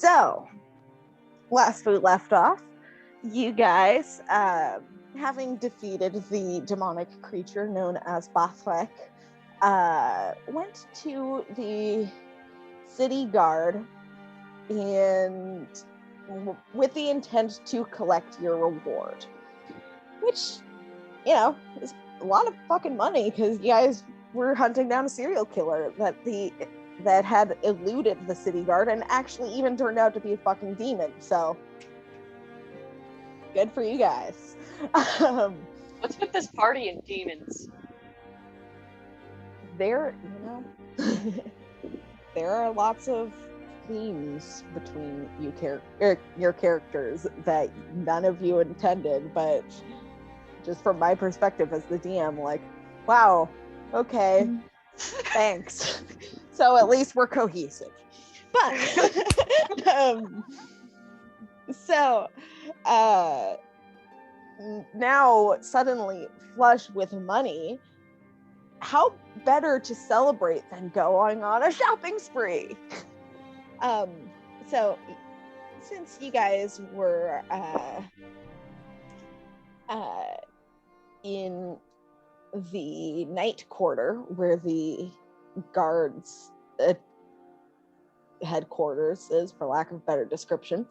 So, last we left off, you guys, having defeated the demonic creature known as Bathrek, went to the city guard and with the intent to collect your reward, which, you know, is a lot of fucking money because you guys were hunting down a serial killer that had eluded the city guard and actually even turned out to be a fucking demon. So good for you guys. What's with this party and demons? There are lots of themes between your characters that none of you intended, but just from my perspective as the DM, like, wow, okay, thanks. So at least we're cohesive. But now suddenly flush with money, how better to celebrate than going on a shopping spree? So since you guys were in the night quarter where the guards headquarters is, for lack of a better description,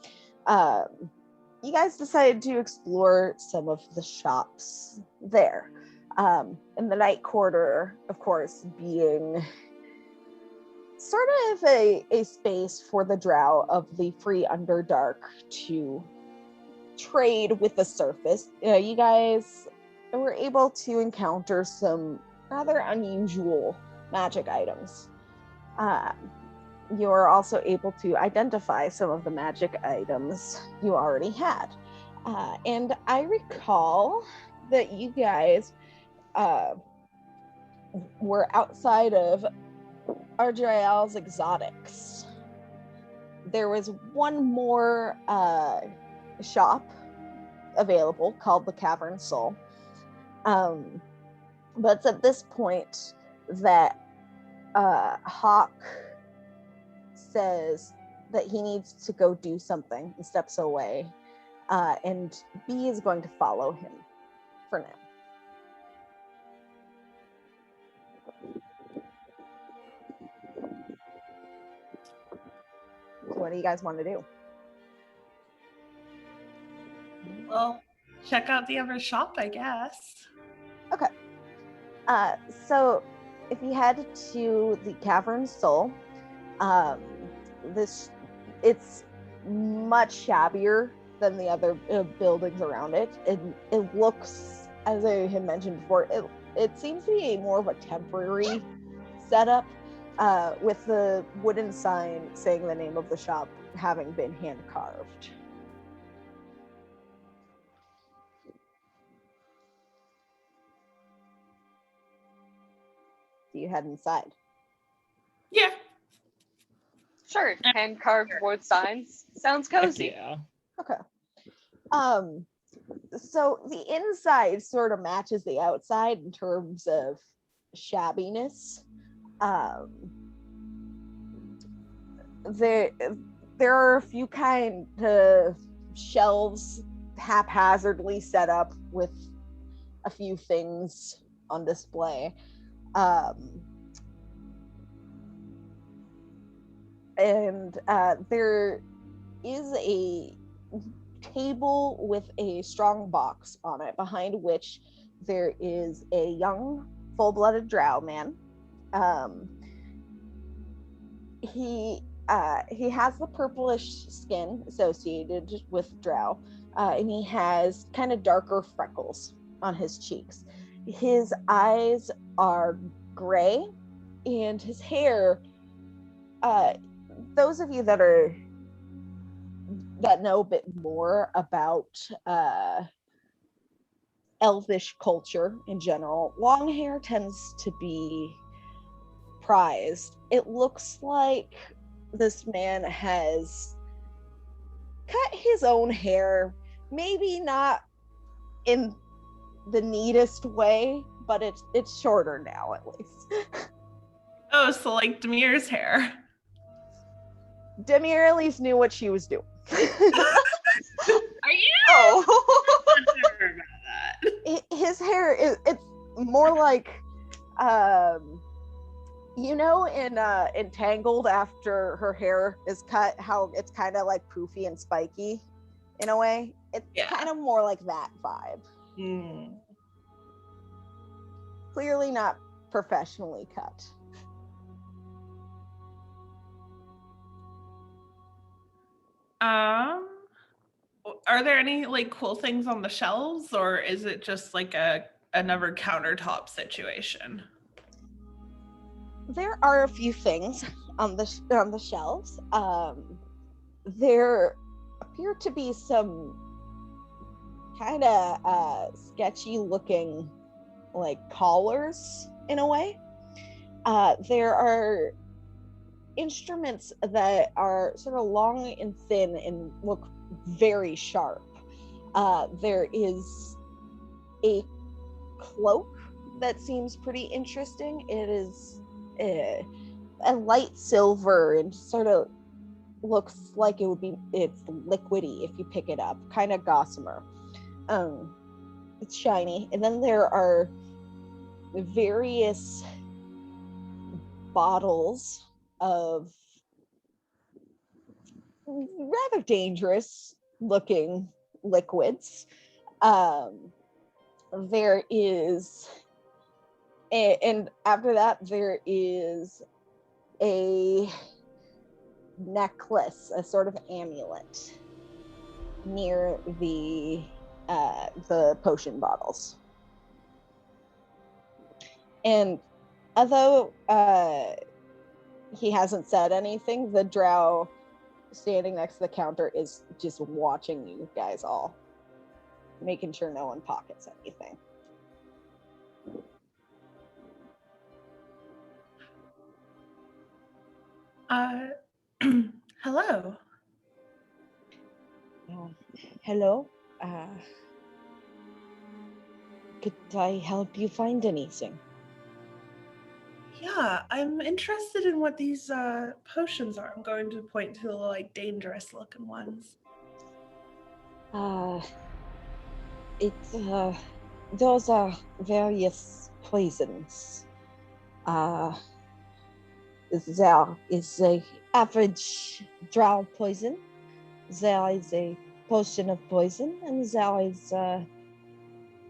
you guys decided to explore some of the shops there. In the night quarter, of course, being sort of a space for the drow of the free Underdark to trade with the surface. You guys were able to encounter some rather unusual magic items. You were also able to identify some of the magic items you already had. And I recall that you guys were outside of Arjael's Exotics. There was one more shop available called the Cavern Soul. But it's at this point that Hawk says that he needs to go do something and steps away, and B is going to follow him for now. So what do you guys want to do? Well, check out the other shop, I guess. Okay. So if you head to the Cavern Soul, it's much shabbier than the other buildings around it. It looks, as I had mentioned before, it seems to be more of a temporary setup, with the wooden sign saying the name of the shop having been hand carved. Do you head inside? Yeah. Sure, hand-carved wood signs. Sounds cozy. Yeah. Okay. So the inside sort of matches the outside in terms of shabbiness. There are a few kind of shelves haphazardly set up with a few things on display. And there is a table with a strong box on it, behind which there is a young, full-blooded drow man. He has the purplish skin associated with drow, and he has kind of darker freckles on his cheeks. His eyes are gray, and his hair, those of you that know a bit more about elvish culture in general, long hair tends to be prized. It looks like this man has cut his own hair, maybe not in the neatest way, but it's shorter now at least. Oh, so like Demir's hair. Demir at least knew what she was doing. Are you? Oh. I'm not sure about that. His hair it's more like you know in Entangled after her hair is cut, how it's kind of like poofy and spiky in a way. It's kind of more like that vibe. Clearly not professionally cut. Are there any like cool things on the shelves, or is it just like another countertop situation? There are a few things on the shelves. There appear to be some kind of sketchy looking like collars in a way. There are instruments that are sort of long and thin and look very sharp. There is a cloak that seems pretty interesting. It is a light silver and sort of looks like it's liquidy if you pick it up, kind of gossamer. It's shiny. And then there are various bottles of rather dangerous looking liquids. There is and after that there is a necklace, a sort of amulet near the potion bottles. And although he hasn't said anything, the drow standing next to the counter is just watching you guys all, making sure no one pockets anything. Hello. Hello. Could I help you find anything? Yeah, I'm interested in what these potions are. I'm going to point to the like dangerous looking ones. Those are various poisons. There is a average drow poison. There is a potion of poison, and there is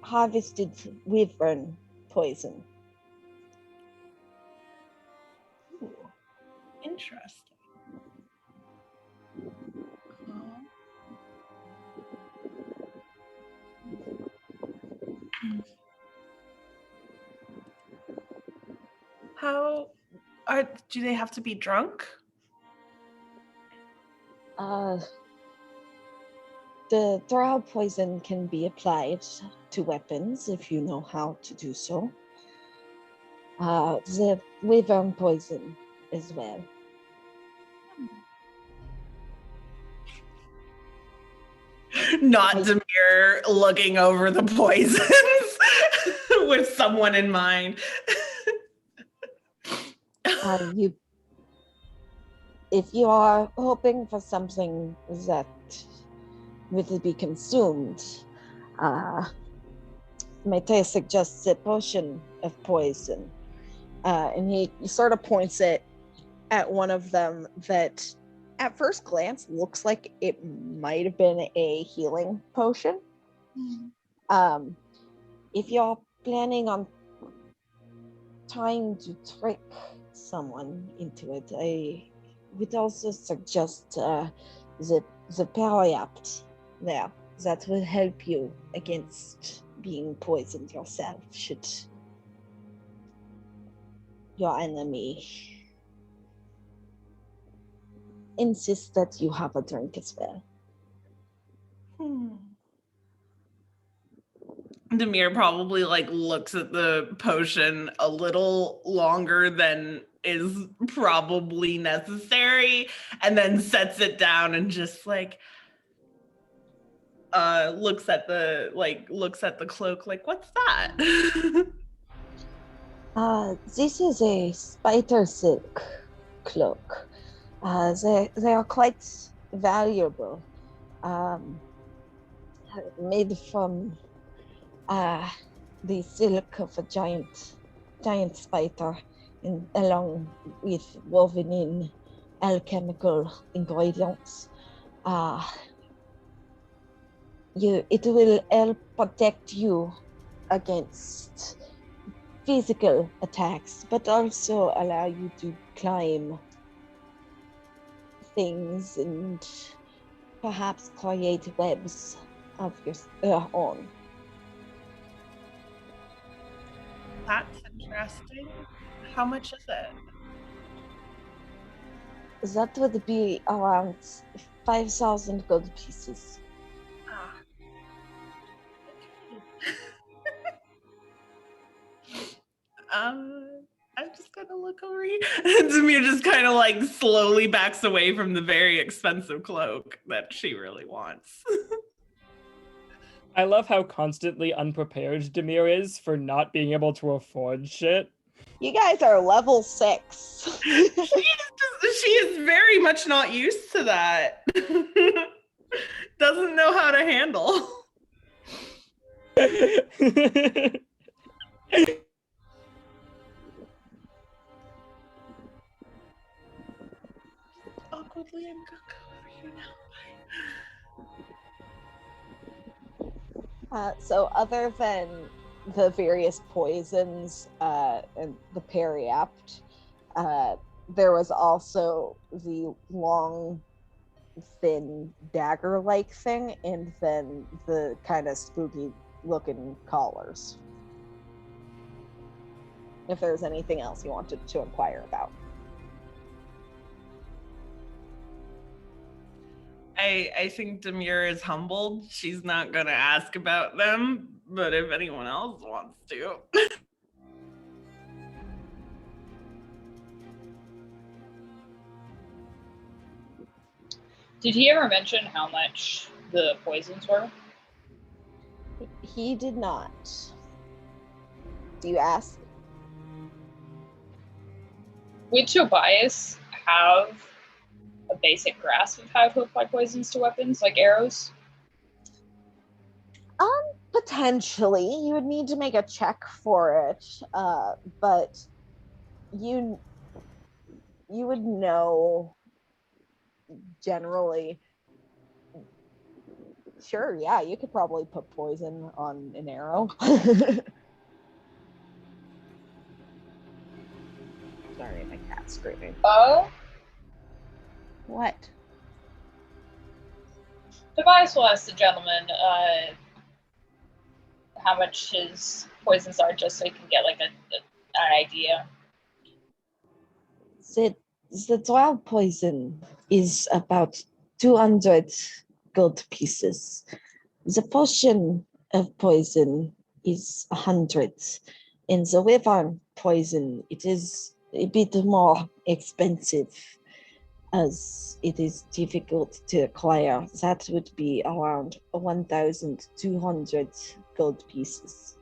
harvested wyvern poison. Ooh, interesting. Do they have to be drunk? The drow poison can be applied to weapons if you know how to do so. The wyvern poison as well. Not Demir looking over the poisons with someone in mind. If you are hoping for something that will be consumed, might I suggest a potion of poison? And he sort of points it at one of them that at first glance looks like it might have been a healing potion. If you're planning on trying to trick someone into it, I would also suggest the Parayapt there. That will help you against being poisoned yourself should your enemy insist that you have a drink as well. Demir probably like looks at the potion a little longer than is probably necessary, and then sets it down and just like looks at the cloak like, what's that? This is a spider silk cloak. They are quite valuable. Made from the silk of a giant spider, along with woven in alchemical ingredients. It will help protect you against physical attacks, but also allow you to climb things and perhaps create webs of your own. That's interesting. How much is it? That would be around 5,000 gold pieces. Ah. I'm just gonna look over here. Zamir just kind of like slowly backs away from the very expensive cloak that she really wants. I love how constantly unprepared Demir is for not being able to afford shit. You guys are level 6. She is very much not used to that. Doesn't know how to handle. Awkwardly, I'm gonna go over here now. So other than the various poisons and the periapt, there was also the long, thin dagger-like thing, and then the kind of spooky-looking collars. If there's anything else you wanted to inquire about. I think Demir is humbled. She's not gonna ask about them, but if anyone else wants to. Did he ever mention how much the poisons were? He did not. Do you ask? Would Tobias have a basic grasp of how to apply poisons to weapons, like arrows? Potentially. You would need to make a check for it, but you would know generally. Sure, yeah, you could probably put poison on an arrow. Sorry, my cat's screaming. Oh? What? Tobias will ask the gentleman how much his poisons are, just so he can get like an idea. The drow poison is about 200 gold pieces. The potion of poison is 100. And the wyvern poison, it is a bit more expensive, as it is difficult to acquire. That would be around 1,200 gold pieces.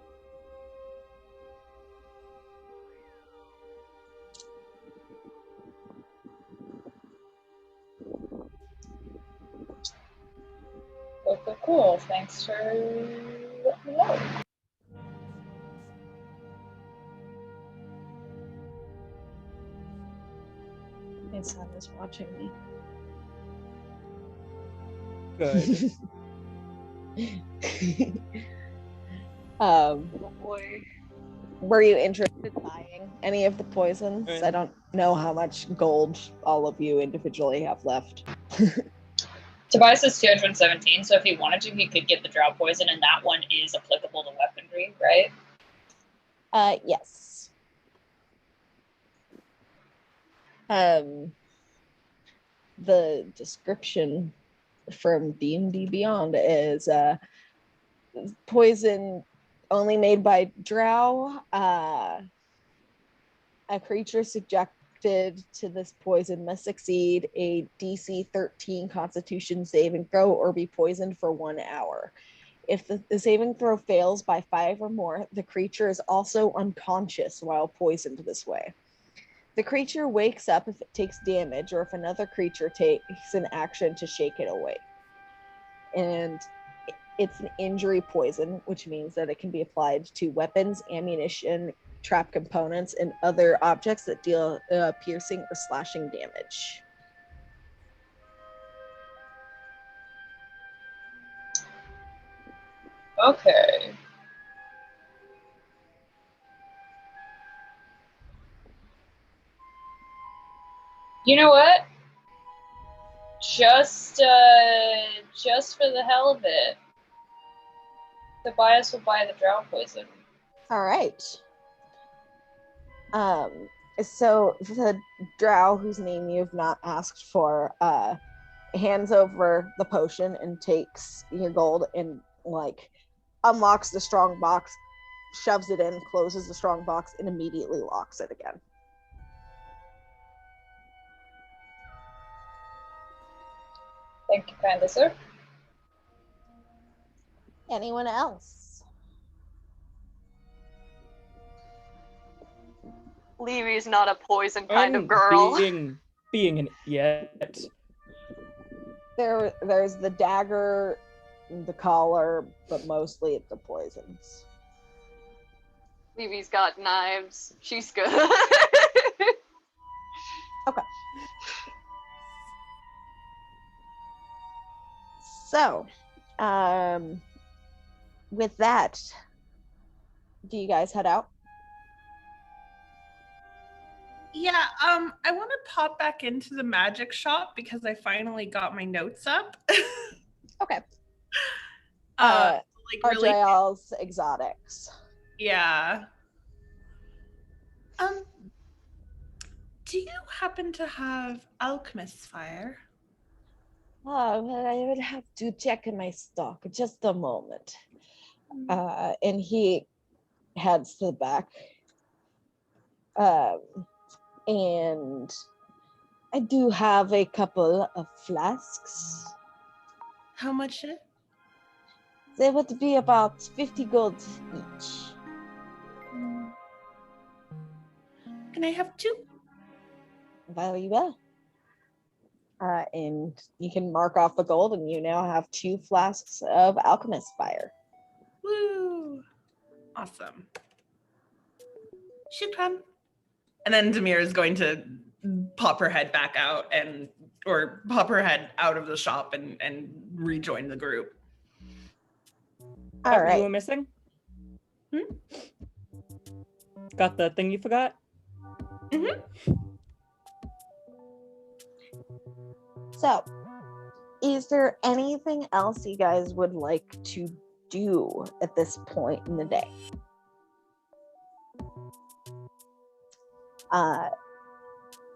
Okay, cool. Thanks for letting me know. My son is watching me. Good. Oh boy. Were you interested in buying any of the poisons? I don't know how much gold all of you individually have left. Tobias is 217, so if he wanted to, he could get the drow poison, and that one is applicable to weaponry, right? Yes. The description from D&D Beyond is poison only made by drow. A creature subjected to this poison must succeed a DC 13 Constitution saving throw or be poisoned for 1 hour. If the saving throw fails by 5 or more, the creature is also unconscious while poisoned this way. The creature wakes up if it takes damage or if another creature takes an action to shake it awake. And it's an injury poison, which means that it can be applied to weapons, ammunition, trap components, and other objects that deal piercing or slashing damage. Okay. You know what? Just for the hell of it, Tobias will buy the drow poison. All right. So the drow, whose name you've not asked for, hands over the potion and takes your gold and like unlocks the strong box, shoves it in, closes the strong box, and immediately locks it again. Thank you kindly, sir. Anyone else? Levy's not a poison kind of girl. Being an idiot. There's the dagger, the collar, but mostly it's the poisons. Levy's got knives. She's good. Okay. So, with that, do you guys head out? Yeah, I want to pop back into the magic shop because I finally got my notes up. Okay. Like really, Ardrael's exotics. yeah. Do you happen to have alchemist's fire? Oh, well, I would have to check in my stock. Just a moment. And he heads to the back. And I do have a couple of flasks. How much is it? They would be about 50 gold each. Can I have 2? Very well. And you can mark off the gold, and you now have 2 flasks of alchemist fire. Woo! Awesome. Shukran. And then Demir is going to pop her head back out or pop her head out of the shop and rejoin the group. All right. You were missing? Got the thing you forgot? Mm-hmm. So, is there anything else you guys would like to do at this point in the day?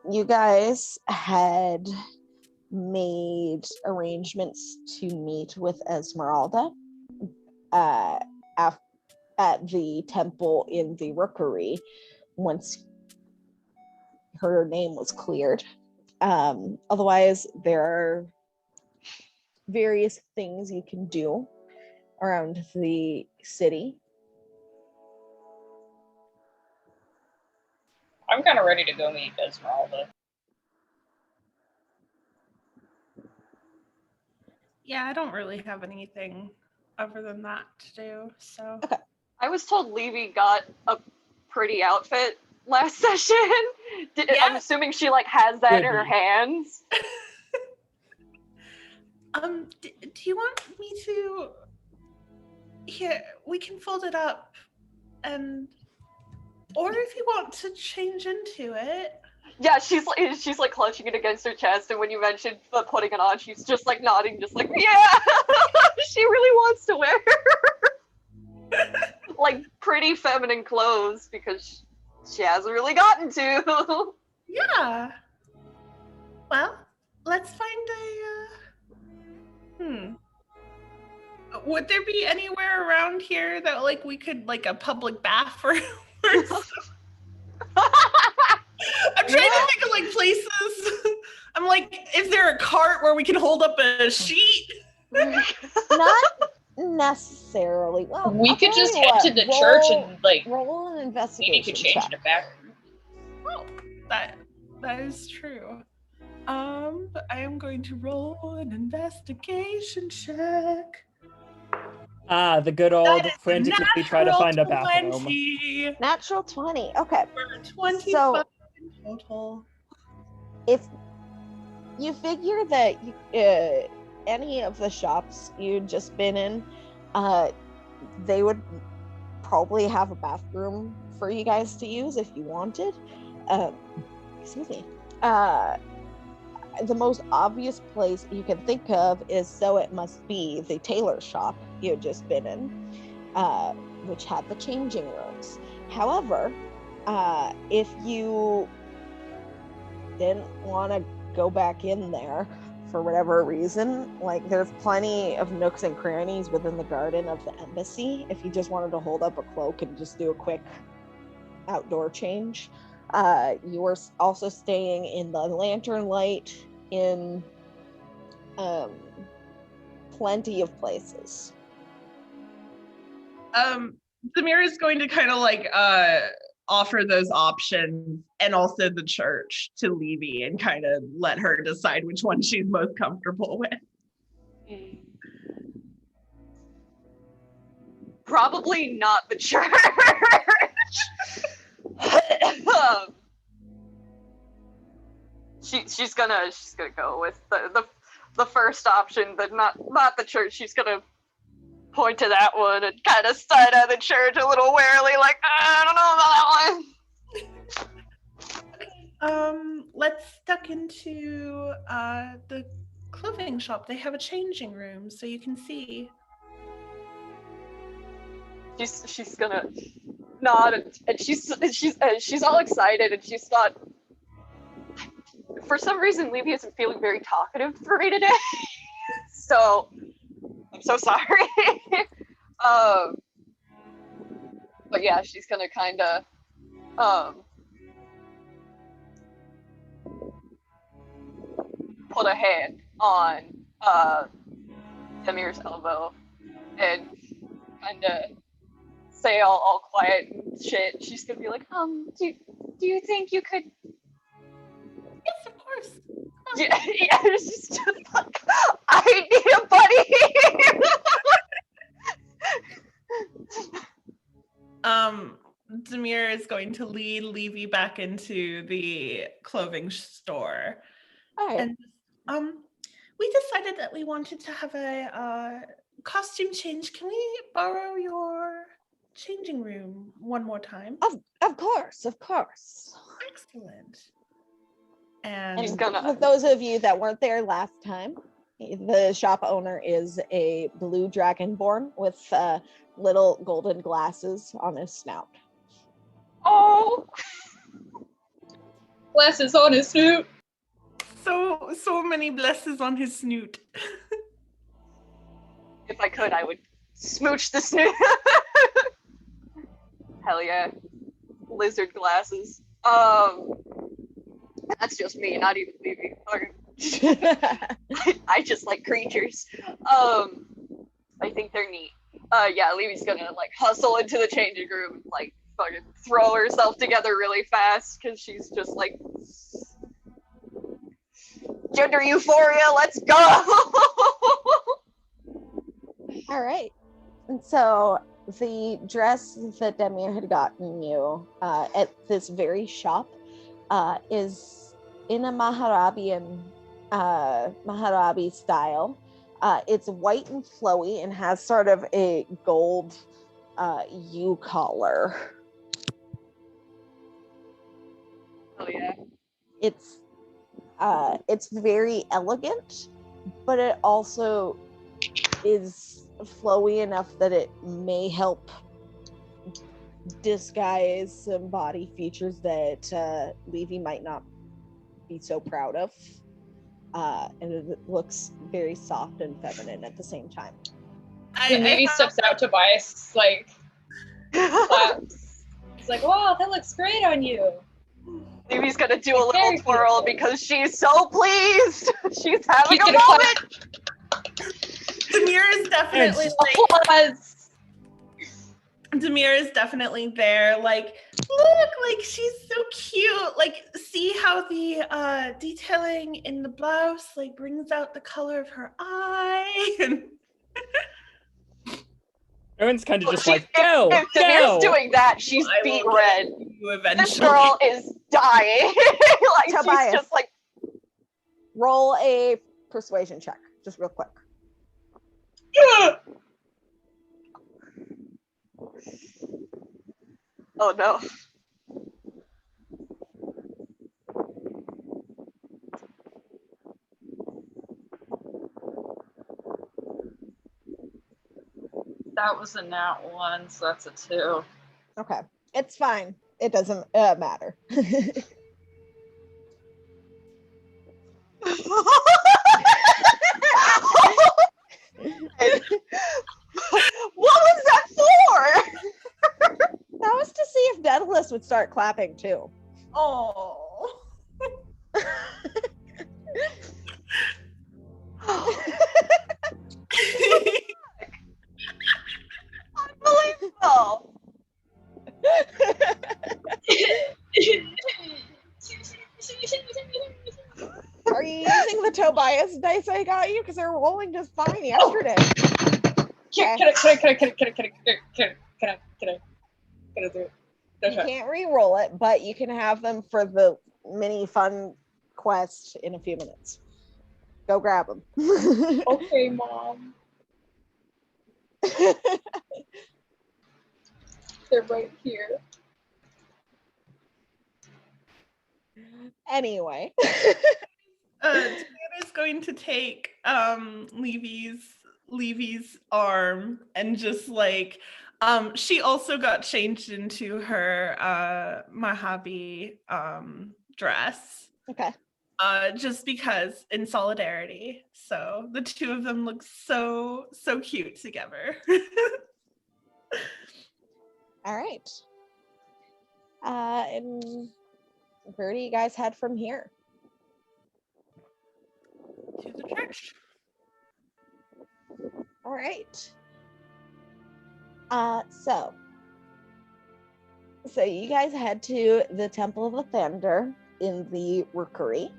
You guys had made arrangements to meet with Esmeralda at the temple in the Rookery once her name was cleared. Otherwise, there are various things you can do around the city. I'm kind of ready to go meet Esmeralda. Yeah, I don't really have anything other than that to do, so. Okay. I was told Levy got a pretty outfit last session. I'm assuming she has that in her hands. Do you want me to? Here, we can fold it up, or if you want to change into it. Yeah, she's clutching it against her chest, and when you mentioned putting it on, she's just nodding, yeah. She really wants to wear pretty feminine clothes because she hasn't really gotten to. Yeah. Well, let's find would there be anywhere around here that we could a public bathroom or something? I'm trying to think of places. I'm is there a cart where we can hold up a sheet? Not necessarily. Well, We could just head to the church and roll an investigation maybe could change check. in the back. Oh, that That is true. But I am going to roll an investigation check. Ah, the good old That is a frantically try to find a natural bathroom. 20 Natural 20. Okay. for 25 So- in total. If you figure that any of the shops you'd just been in, they would probably have a bathroom for you guys to use if you wanted. Excuse me. The most obvious place you can think of is So It Must Be, the tailor shop you had just been in, which had the changing rooms. However, if you didn't want to go back in there for whatever reason, like there's plenty of nooks and crannies within the garden of the embassy if you just wanted to hold up a cloak and just do a quick outdoor change. You were also staying in the Lantern Light in plenty of places. Samir is going to kind of like offer those options and also the church to Levy and kind of let her decide which one she's most comfortable with. Probably not the church. She's gonna go with the first option, but not the church. She's gonna point to that one and kind of side eye the church a little warily, like, I don't know about that one. Let's duck into the clothing shop. They have a changing room, so you can see. She's gonna nod and she's all excited, and she's not. For some reason, Levy isn't feeling very talkative for me today, so I'm so sorry. But yeah, she's gonna kind of put a hand on Demir's elbow and kind of say all quiet and shit. She's gonna be like, do you think you could? Yes, of course. Yeah, it's just like, I need a buddy. Demir is going to lead Levy back into the clothing store. All right. And we decided that we wanted to have a costume change. Can we borrow your changing room one more time? Of course. Excellent. And He's gonna. For those of you that weren't there last time, the shop owner is a blue dragonborn with little golden glasses on his snout. Oh, Glasses on his snoot. so many blesses on his snoot. if I could, I would smooch the snoot. Hell yeah, lizard glasses. That's just me, not even Levy. I just like creatures. I think they're neat. Yeah, Levy's gonna like hustle into the changing room and like fucking throw herself together really fast because she's just like gender euphoria. Let's go. All right. And so the dress that Demir had gotten you at this very shop is in a Maharabi style. It's white and flowy and has sort of a gold U collar. Oh yeah. It's very elegant, but it also is flowy enough that it may help disguise some body features that Levy might not be so proud of. And it looks very soft and feminine at the same time. Maybe steps out. Tobias like claps. He's like, "Wow, that looks great on you." Levy's gonna do a little Very twirl beautiful. because she's so pleased. She's having He's a gonna moment. Demir is definitely It's- like Applause. Demir is definitely there, like, Look, like she's so cute. Like, see how the detailing in the blouse like brings out the color of her eye. And Erin's kind of just She- like, go, if Demir's go. doing that, she's I beat will red. get you This eventually. girl is dying. Like Tobias. she's just like, Roll a persuasion check, just real quick. oh no. That was a nat 1, so that's a 2. Okay, it's fine. It doesn't matter. What was that for? That was to see if Daedalus would start clapping too. Oh. Unbelievable. Are you using the Tobias dice I got you? Because they're rolling just fine yesterday. Can I do it? You can't re-roll it, but you can have them for the mini fun quest in a few minutes. Go grab them. Okay, Mom. They're right here. Anyway. Tiana's going to take Levy's arm and just like she also got changed into her Mojave dress. Okay. Just because in solidarity. So the two of them look so cute together. All right. And where do you guys head from here? To the church. All right. So you guys head to the Temple of the Thunder in the Rookery.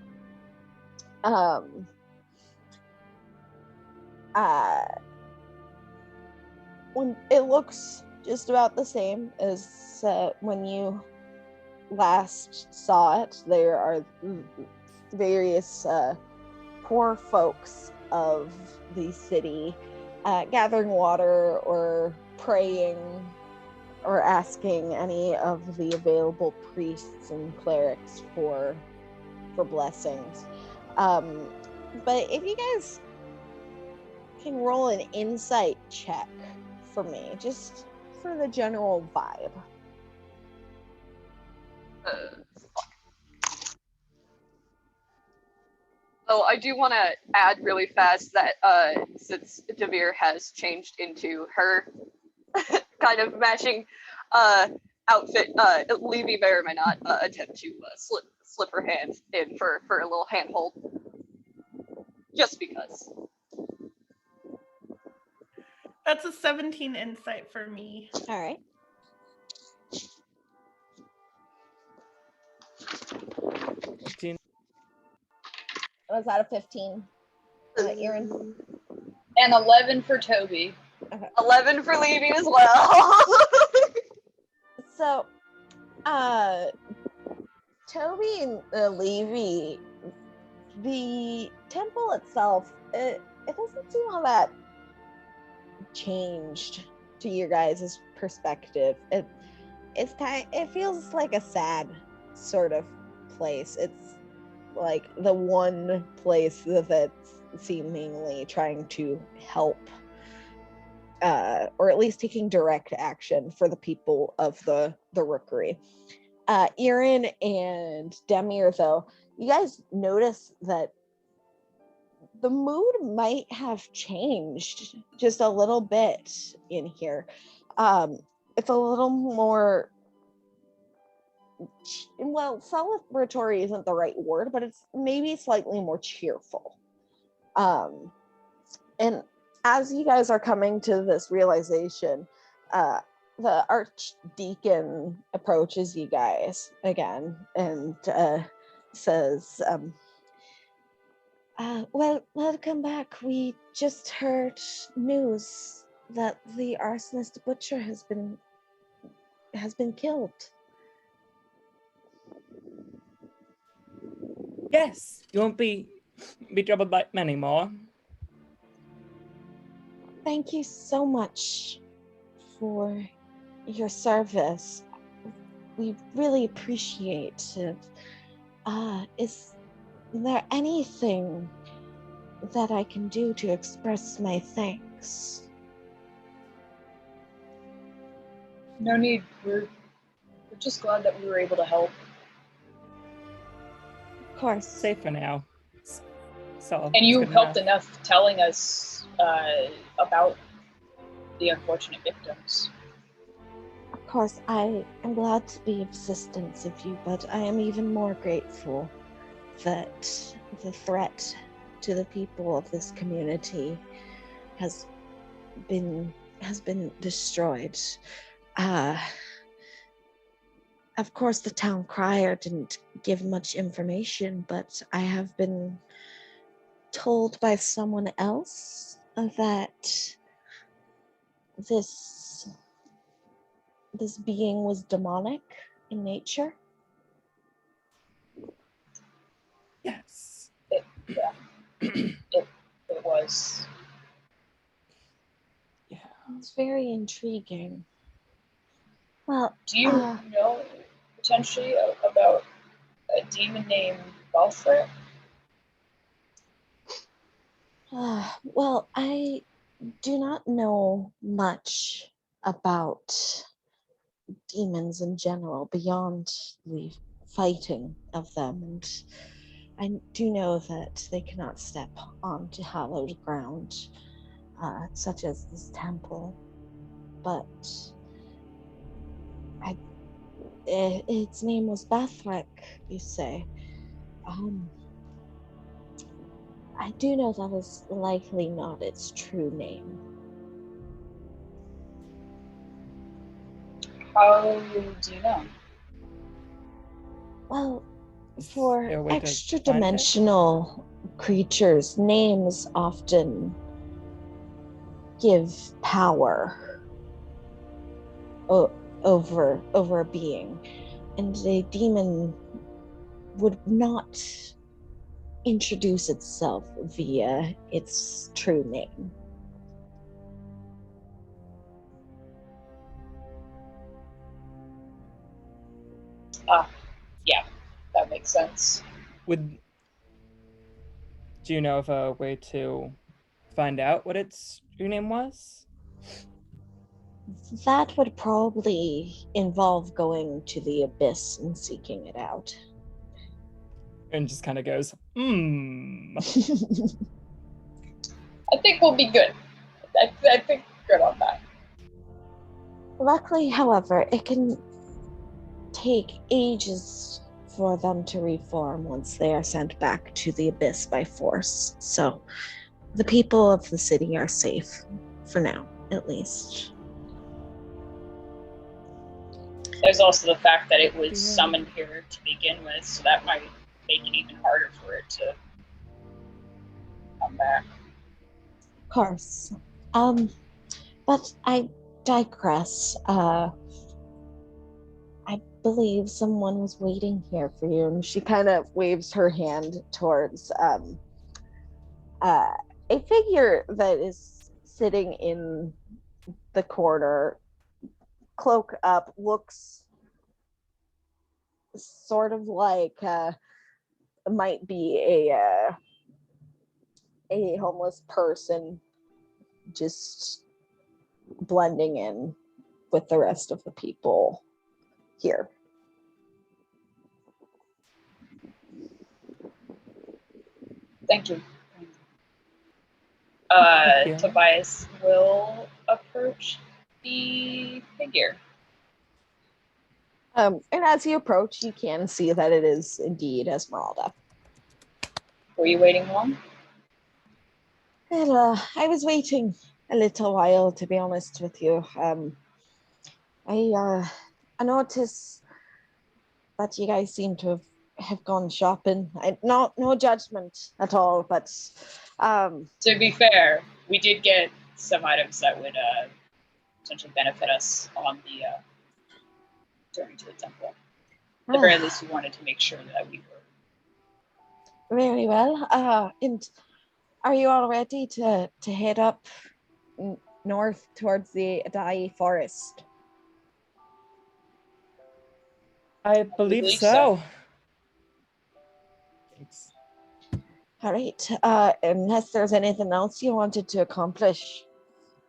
When it looks just about the same as when you last saw it, there are various poor folks of the city gathering water or praying or asking any of the available priests and clerics for blessings. But if you guys can roll an insight check for me, just for the general vibe. Oh, I do want to add really fast that since Devere has changed into her kind of matching outfit, Levy may or may not attempt to slip her hand in for a little handhold, just because. That's a 17 insight for me. All right. Was that a 15? Erin? And 11 for Toby. Okay. 11 for Levy as well. So, Toby and Levy, the temple itself, it doesn't seem all that changed to your guys' perspective. It feels like a sad sort of place. It's like the one place that's seemingly trying to help, or at least taking direct action for the people of the Rookery. Erin and Demir, though, you guys notice that the mood might have changed just a little bit in here. It's a little more, well, celebratory isn't the right word, but it's maybe slightly more cheerful. And as you guys are coming to this realization, the archdeacon approaches you guys again and says, well, welcome back. We just heard news that the arsonist butcher has been killed. Yes, you won't be troubled by many more. Thank you so much for your service. We really appreciate it. Is there anything that I can do to express my thanks? No need. We're just glad that we were able to help. Of course. Safe for now. So, And you helped enough telling us about the unfortunate victims. Of course, I am glad to be of assistance of you, but I am even more grateful that the threat to the people of this community has been destroyed. Of course, the town crier didn't give much information, but I have been told by someone else that this being was demonic in nature. Yes. It was. Yeah. It's very intriguing. Well, Do you know potentially about a demon named Balfret? Well, I do not know much about demons in general beyond the fighting of them, and I do know that they cannot step onto hallowed ground, such as this temple. But its name was Bathrek, you say. I do know that is likely not its true name. How do you know? Well, Is for there a way to extra find it? dimensional creatures, names often give power over a being, and a demon would not introduce itself via its true name. Yeah, that makes sense. Do you know of a way to find out what its true name was? That would probably involve going to the abyss and seeking it out. And just kind of goes, I think we'll be good. I think good on that. Luckily, however, it can take ages for them to reform once they are sent back to the abyss by force. So the people of the city are safe, for now, at least. There's also the fact that it was summoned here to begin with, so that might make it even harder for it to come back. Of course. But I digress. I believe someone was waiting here for you, and she kind of waves her hand towards a figure that is sitting in the corner, cloak up, looks sort of like might be a homeless person just blending in with the rest of the people here. Thank you. Thank you. Tobias will approach the figure. And as you approach, you can see that it is indeed Esmeralda. Were you waiting long? And I was waiting a little while, to be honest with you. I notice that you guys seem to have gone shopping. No judgment at all, but To be fair, we did get some items that would potentially benefit us on the journey to the temple. At the very least, we wanted to make sure that we were. Very well. And are you all ready to head up north towards the Adai forest? I believe so. Thanks. All right. Unless there's anything else you wanted to accomplish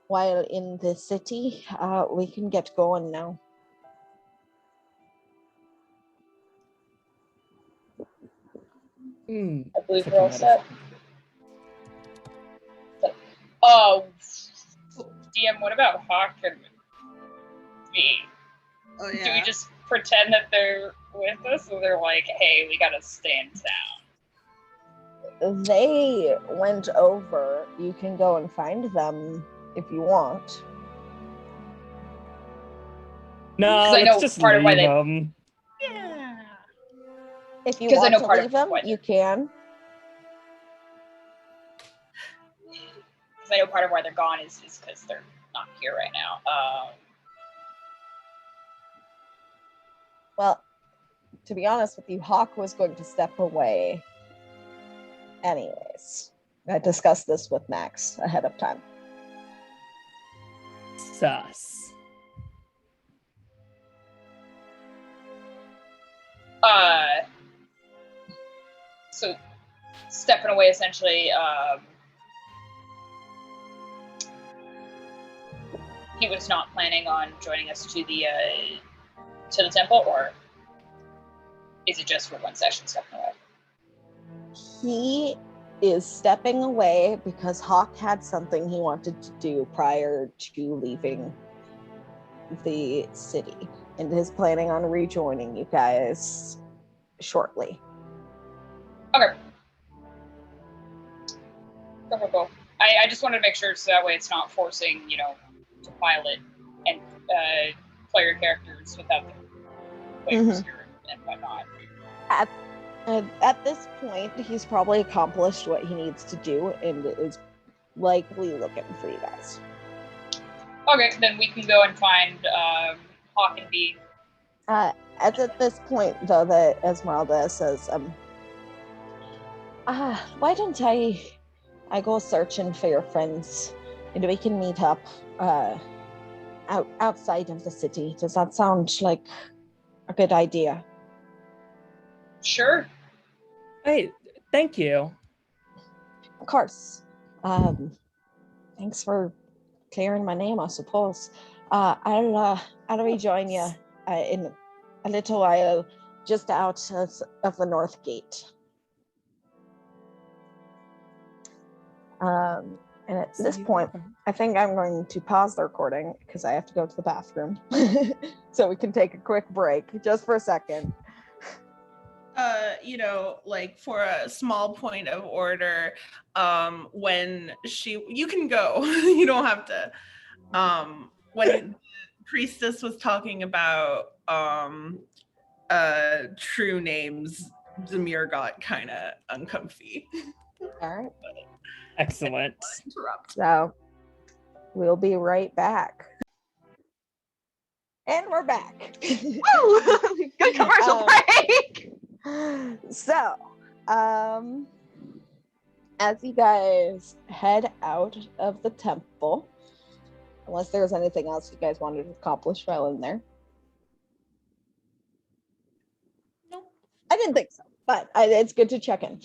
while in the city, we can get going now. I believe we're all set. Oh, DM, what about Hawk and me? Oh, yeah. Do we just pretend that they're with us, or they're like, hey, we gotta stay in town? They went over. You can go and find them if you want. No, I know let's just part of why leave they- them. Yeah. If you 'Cause I want know to part of leave them, what- you can. Because I know part of why they're gone is because they're not here right now. Well, to be honest with you, Hawk was going to step away anyways. I discussed this with Max ahead of time. Sus. So stepping away essentially, he was not planning on joining us to the temple, or is it just for one session stepping away? He is stepping away because Hawk had something he wanted to do prior to leaving the city and is planning on rejoining you guys shortly. Okay. Cool. I just wanted to make sure so that way it's not forcing, to pilot and player characters without the players here and whatnot. At this point, he's probably accomplished what he needs to do and is likely looking for you guys. Okay, then we can go and find Hawk and Bee. At this point, though, that Esmeralda says, why don't I go searching for your friends and we can meet up outside of the city. Does that sound like a good idea? Sure. Hey, thank you. Of course. Thanks for clearing my name, I suppose. I'll rejoin you in a little while, just out of the north gate. And at this point, I think I'm going to pause the recording because I have to go to the bathroom. So we can take a quick break just for a second. Like for a small point of order, when you can go, you don't have to. When the priestess was talking about true names, Zamir got kind of uncomfy. All right. Excellent. Interrupt. So we'll be right back. And we're back. Woo! Good commercial break. So, as you guys head out of the temple, unless there's anything else you guys wanted to accomplish while in there. Nope. I didn't think so, but it's good to check in.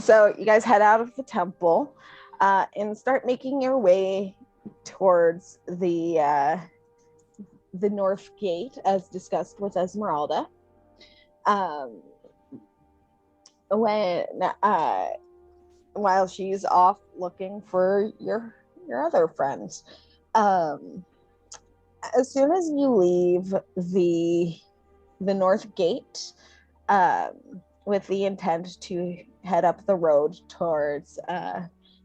So you guys head out of the temple and start making your way towards the north gate, as discussed with Esmeralda. While she's off looking for your other friends, as soon as you leave the north gate, with the intent to head up the road towards,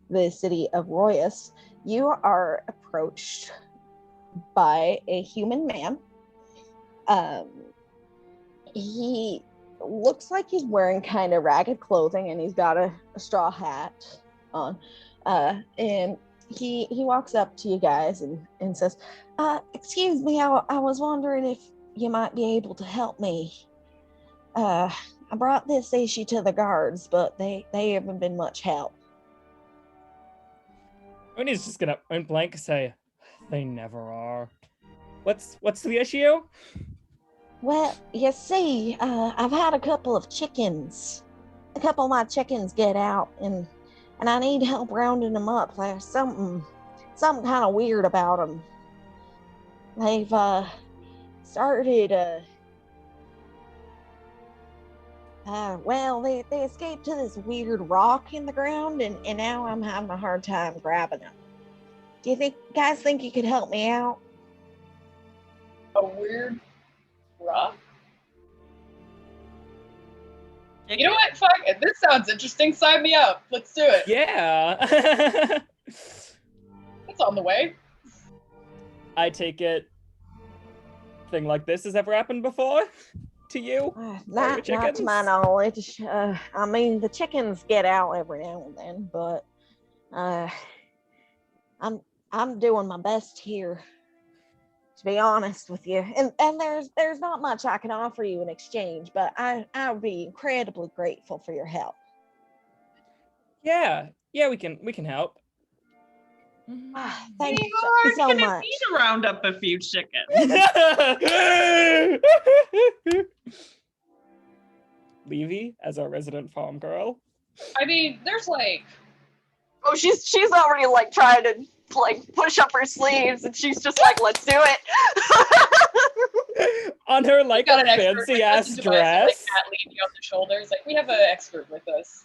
the city of Royas, you are approached by a human man. He looks like he's wearing kind of ragged clothing, and he's got a straw hat on. And he walks up to you guys and says, excuse me, I was wondering if you might be able to help me. I brought this issue to the guards, but they haven't been much help. Ernie's just gonna point blank say, they never are. What's the issue? Well, you see, I've had a couple of my chickens get out, and I need help rounding them up. There's something kind of weird about them. They've started they escaped to this weird rock in the ground, and now I'm having a hard time grabbing them. Do you guys think you could help me out? A weird rock? You know what? Fuck it. This sounds interesting. Sign me up. Let's do it. Yeah. It's on the way. I take it. Thing like this has ever happened before to you? Not to my knowledge. I mean, the chickens get out every now and then, but I'm doing my best here, to be honest with you. And there's not much I can offer you in exchange, but I would be incredibly grateful for your help. Yeah, we can help. Thank you so much. Need to round up a few chickens. Levy, as our resident farm girl. I mean, there's like... Oh, she's already like trying to like push up her sleeves, and she's just like, let's do it. On her like a fancy ass dress. Like Cat Levy on the shoulders. Like, we have an expert with us.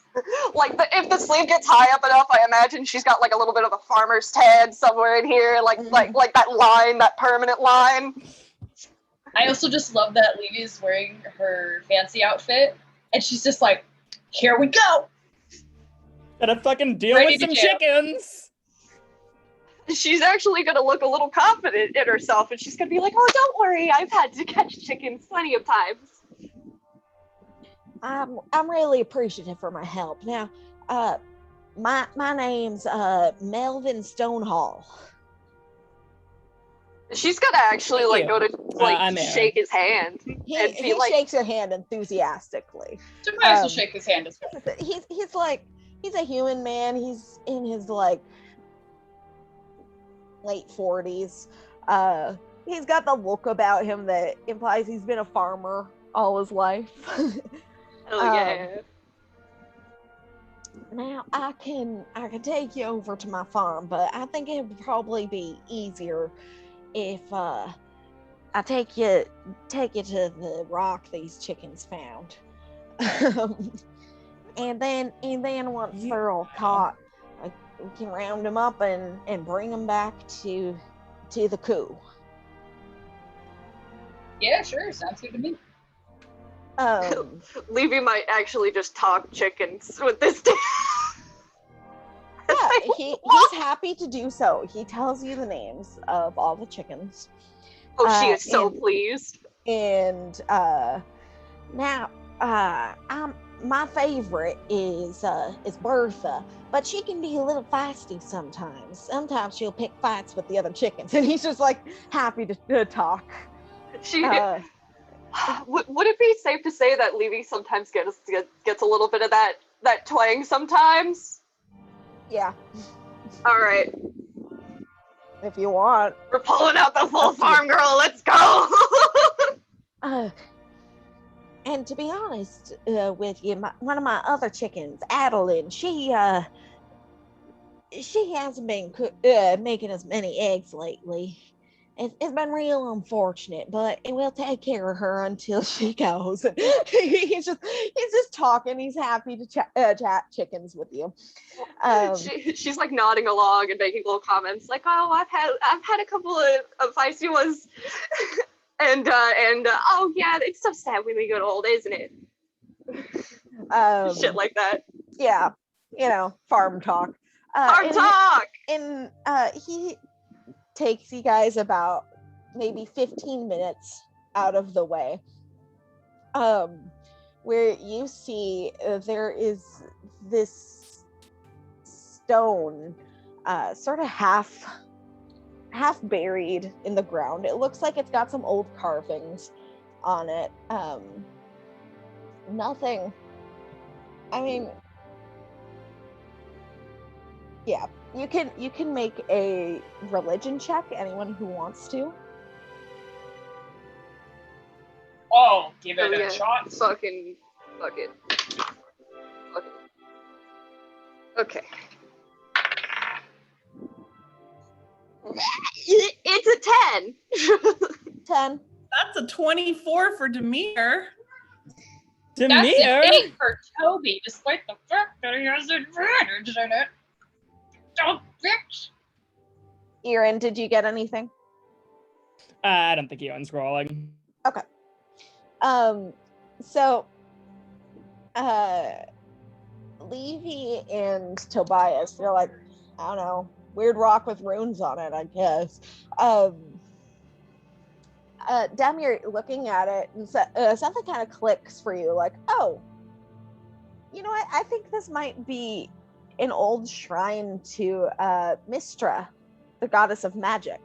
Like, if the sleeve gets high up enough, I imagine she's got like a little bit of a farmer's tan somewhere in here, like that line, that permanent line. I also just love that Levy's wearing her fancy outfit, and she's just like, here we go. Gotta fucking deal Ready with some to jam. chickens. She's actually gonna look a little confident in herself, and she's gonna be like, oh, don't worry, I've had to catch chickens plenty of times. I'm really appreciative for my help. Now, my name's Melvin Stonehall. She's gonna actually like go to like shake his hand. He shakes her hand enthusiastically. Tobias will shake his hand as well. He's a human man. He's in his like late 40s. He's got the look about him that implies he's been a farmer all his life. Oh yeah. Now I can take you over to my farm, but I think it would probably be easier if I take you to the rock these chickens found. and then once they're all caught, we can round them up and bring them back to the coup. Yeah, sure. Sounds good to me. Levy might actually just talk chickens with this dude. Yeah, he's happy to do so. He tells you the names of all the chickens. Oh, she is so pleased. And now, my favorite is Bertha, but she can be a little feisty sometimes. Sometimes she'll pick fights with the other chickens, and he's just like happy to talk. Would it be safe to say that Levy sometimes gets a little bit of that twang sometimes? Yeah. All right. If you want. We're pulling out the full farm girl. Let's go. And to be honest with you, one of my other chickens, Adeline, she hasn't been making as many eggs lately. It's been real unfortunate, but we'll take care of her until she goes. he's just talking. He's happy to chat chickens with you. She's like nodding along and making little comments, like, "Oh, I've had a couple of feisty ones, and oh yeah, it's so sad when we get old, isn't it?" Shit like that. Yeah, farm talk. Farm talk. And he takes you guys about maybe 15 minutes out of the way, where you see there is this stone sort of half buried in the ground. It looks like it's got some old carvings on it. Nothing. I mean, yeah, you can make a religion check, anyone who wants to. Oh, give it a shot. Fuck it. Okay. It's a 10. 10. That's a 24 for Demir. Demir? That's an 8 for Toby, despite the fact that he has advantage in it. Don't bitch. Erin, did you get anything? I don't think Ewan's rolling. Okay. So, Levy and Tobias, they're like, I don't know, weird rock with runes on it, I guess. Demir, looking at it, and something kind of clicks for you, like, oh, you know what? I think this might be an old shrine to Mistra, the goddess of magic.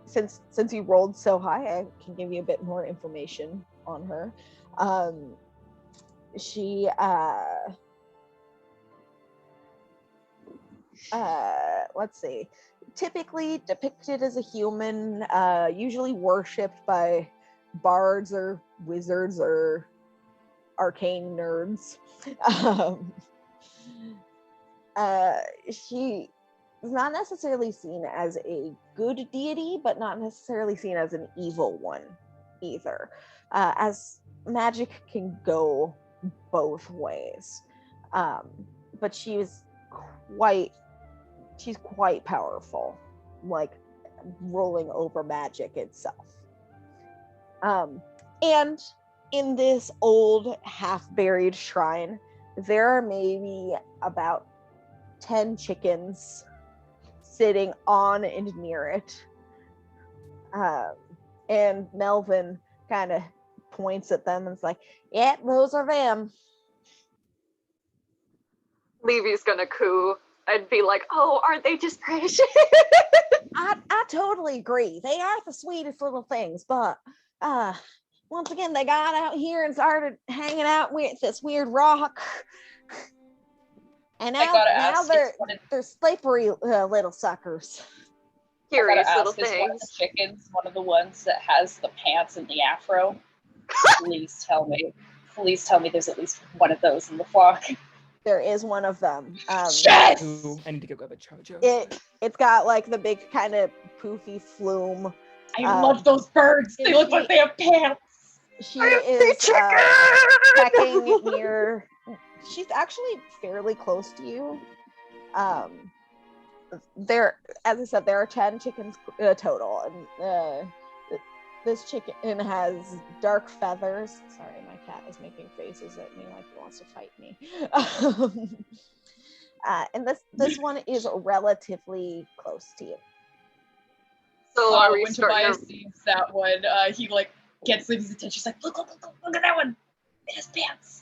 Since you rolled so high, I can give you a bit more information on her. She let's see, typically depicted as a human, usually worshipped by bards or wizards or arcane nerds. She is not necessarily seen as a good deity, but not necessarily seen as an evil one either, as magic can go both ways. But she's quite powerful, like rolling over magic itself. And in this old half-buried shrine, there are maybe about 10 chickens sitting on and near it. And Melvin kind of points at them and is like, yeah, those are them. Levy's gonna coo and be like, oh, aren't they just precious? I totally agree. They are the sweetest little things, but once again, they got out here and started hanging out with this weird rock. And now they're slippery little suckers. Curious little Is things. one of the chickens one of the ones that has the pants and the afro? Please tell me there's at least one of those in the flock. There is one of them. Yes! Ooh, I need to go grab a charger. It's got like the big kind of poofy flume. I love those birds. They look like they have pants. She is pecking near. She's actually fairly close to you. There, as I said, there are 10 chickens total, and this chicken has dark feathers. Sorry, my cat is making faces at me like he wants to fight me. And this one is relatively close to you. So are we when starting? Tobias sees that one, he like gets Livy's attention. She's like, look at that one. It has pants.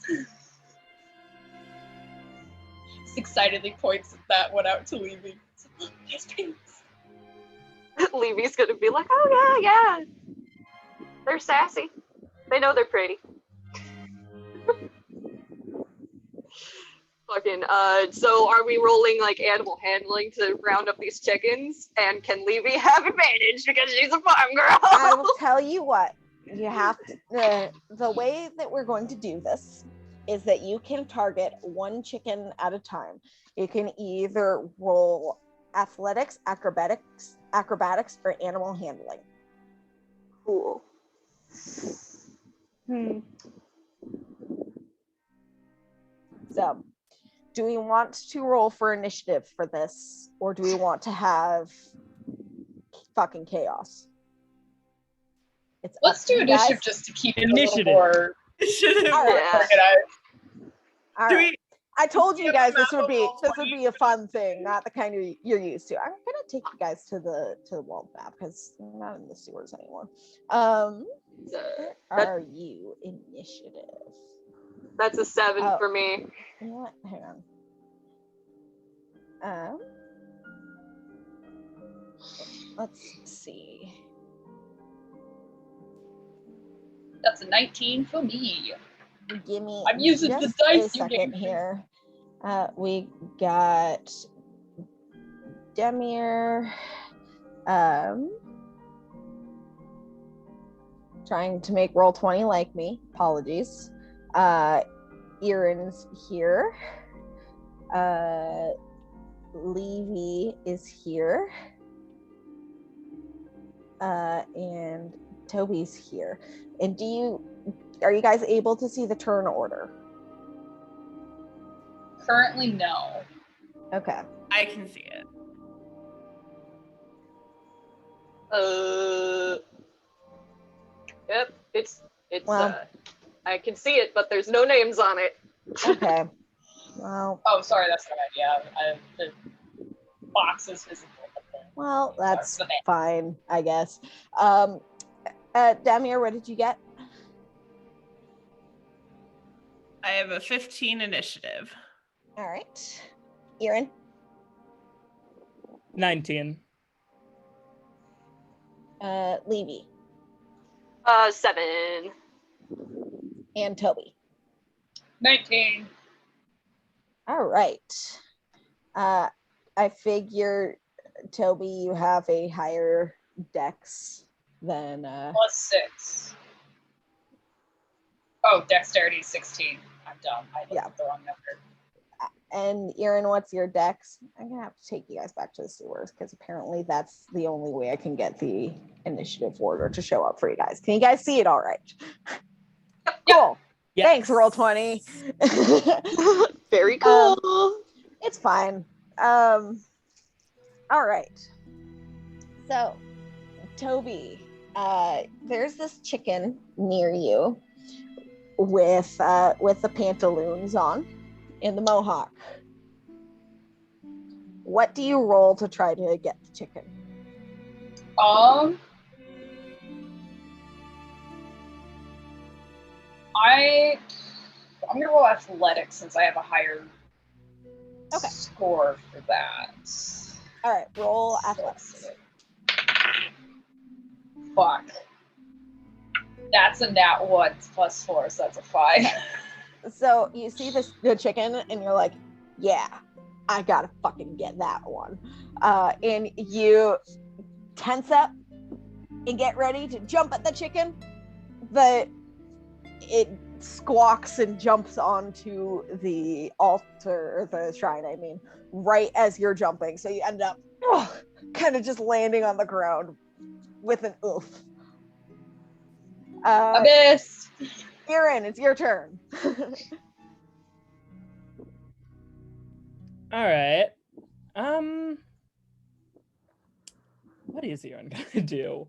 Just excitedly points that one out to Levy. Look, it has pants. Levy's gonna be like, oh yeah. They're sassy. They know they're pretty. Fucking, so are we rolling like animal handling to round up these chickens? And can Levy have advantage because she's a farm girl? I will tell you what, you have to, the way that we're going to do this is that you can target one chicken at a time. You can either roll athletics, acrobatics, or animal handling. Cool. So, do we want to roll for initiative for this, or do we want to have fucking chaos? Let's do initiative just to keep it a little more Initiative. All right. organized. All right. I told you Give guys them this would out be Roll20. a fun thing, not the kind you're used to. I'm gonna take you guys to the world map because we're not in the sewers anymore. Where are you? Initiative. That's a 7 Oh. for me. You know what? Hang on. Let's see. That's a 19 for me. Give me I'm using the just dice a you second gave me. here. We got Demir trying to make Roll20 like me. Apologies. Erin's here. Levy is here. And Toby's here. And are you guys able to see the turn order? Currently, no. Okay. I can see it. Yep, it's Well. I can see it, but there's no names on it. Okay. Well. Oh, sorry, that's not idea. The box is visible. Well, that's fine, I guess. Damir, what did you get? I have a 15 initiative. All right. Erin? 19. Levy? 7. And Toby? 19. All right. I figure, Toby, you have a higher dex than... +6. Oh, dexterity is 16. I'm dumb. I looked at the wrong number. And Erin, what's your dex? I'm gonna have to take you guys back to the sewers because apparently that's the only way I can get the initiative order to show up for you guys. Can you guys see it all right? Cool. Yes. Thanks, Roll20. Very cool. It's fine. All right. So, Toby, there's this chicken near you with the pantaloons on in the mohawk. What do you roll to try to get the chicken? I'm gonna roll athletics since I have a higher score for that. All right, roll athletics. Fuck. That's a nat 1 +4, so that's a 5. So you see the chicken and you're like, yeah, I gotta fucking get that one. And you tense up and get ready to jump at the chicken, but it squawks and jumps onto the altar, or the shrine, I mean, right as you're jumping. So you end up kind of just landing on the ground with an oof. I missed. Erin, it's your turn. All right. What is Aaron gonna do?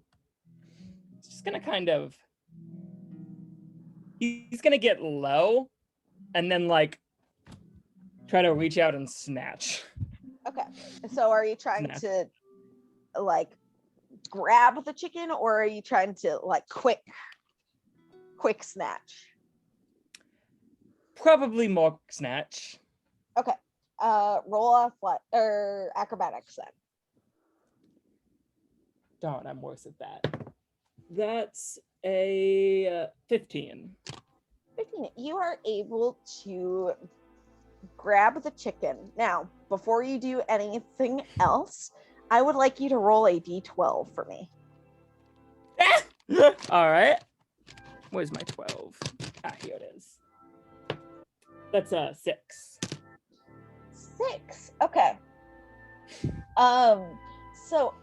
He's just gonna kind of. He's gonna get low, and then like try to reach out and snatch. Okay. So are you trying to like grab the chicken, or are you trying to like quick snatch? Probably more snatch. Okay. Roll off or acrobatics then. Darn, I'm worse at that. That's a 15. 15. You are able to grab the chicken. Now, before you do anything else, I would like you to roll a d12 for me. All right. Where's my 12? Ah, here it is. That's 6. 6. Okay. So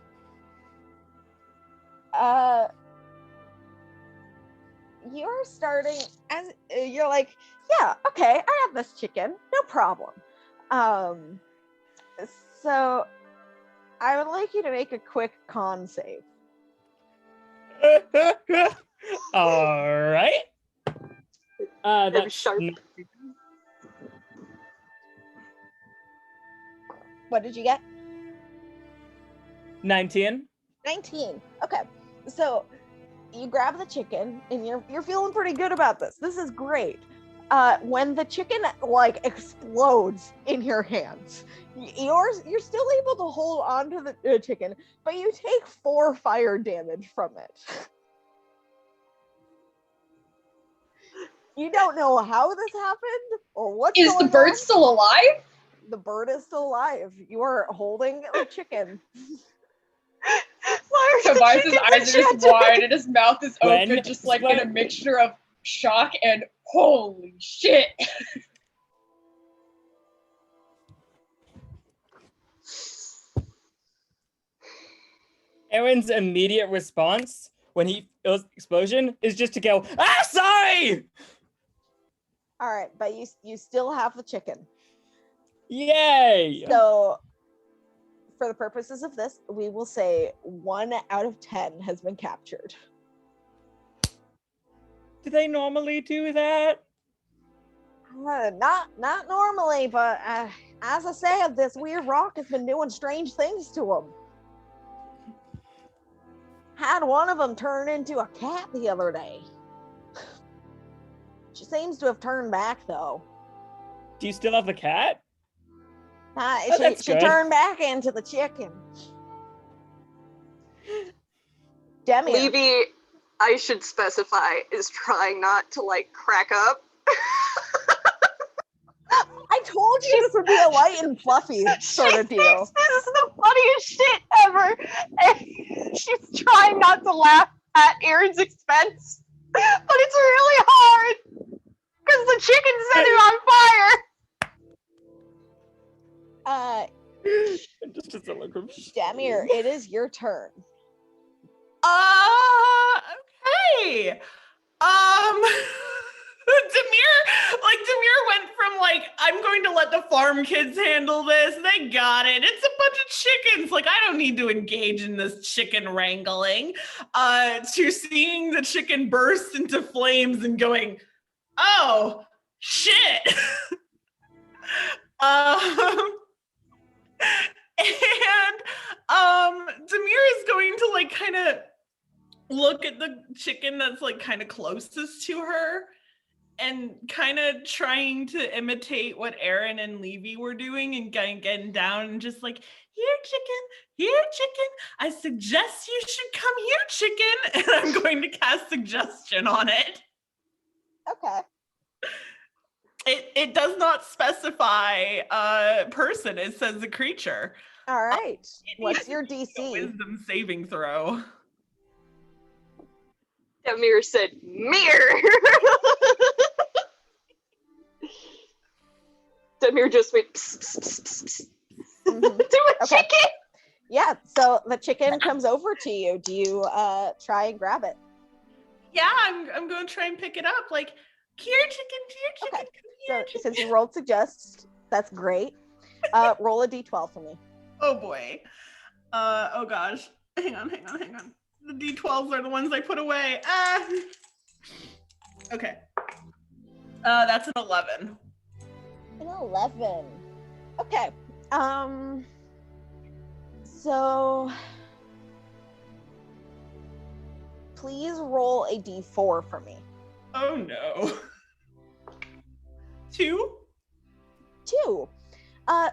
you're starting as you're like, yeah, okay, I have this chicken, no problem. So I would like you to make a quick con save. All right. That's sharp. What did you get? 19. 19. Okay. So you grab the chicken and you're feeling pretty good about this. This is great. When the chicken like explodes in your hands, you're still able to hold on to the chicken, but you take 4 fire damage from it. You don't know how this happened or what's Is the bird still alive? The bird is still alive. You are holding the chicken. Tobias's eyes are just wide and his mouth is open, just like in a mixture of shock and holy shit. Aaron's immediate response when he feels the explosion is just to go, sorry! All right, but you still have the chicken. Yay! So, for the purposes of this, we will say 1 out of 10 has been captured. Do they normally do that? Not normally, but as I said, this weird rock has been doing strange things to them. Had one of them turn into a cat the other day. She seems to have turned back, though. Do you still have the cat? She turned back into the chicken. Demi. Levy, I should specify, is trying not to, like, crack up. I told you this would be a light and fluffy sort of deal. This is the funniest shit ever. And she's trying not to laugh at Aaron's expense. But it's really hard. Because the chicken set it on fire. Just as a look of Damir, it is your turn. Okay. Demir went from like, I'm going to let the farm kids handle this. They got it. It's a bunch of chickens. Like, I don't need to engage in this chicken wrangling. To seeing the chicken burst into flames and going, oh, shit. Demir is going to like kind of look at the chicken that's like kind of closest to her and kind of trying to imitate what Aaron and Levy were doing and getting down and just like, here chicken, I suggest you should come here, chicken. And I'm going to cast suggestion on it. Okay. It does not specify a person, it says a creature. All right. What's your DC? Wisdom saving throw. Demir said, mirror. Demir just went, pss, pss, pss, pss. Mm-hmm. To a chicken. Yeah, so the chicken comes over to you. Do you try and grab it? Yeah, I'm going to try and pick it up. Like, here, chicken, Okay. come here, So since you rolled suggest, that's great. Roll a d12 for me. Oh boy. Oh gosh. Hang on. The D12s are the ones I put away. Okay. That's an 11. An 11. Okay. So please roll a d4 for me. Oh no. 2? 2.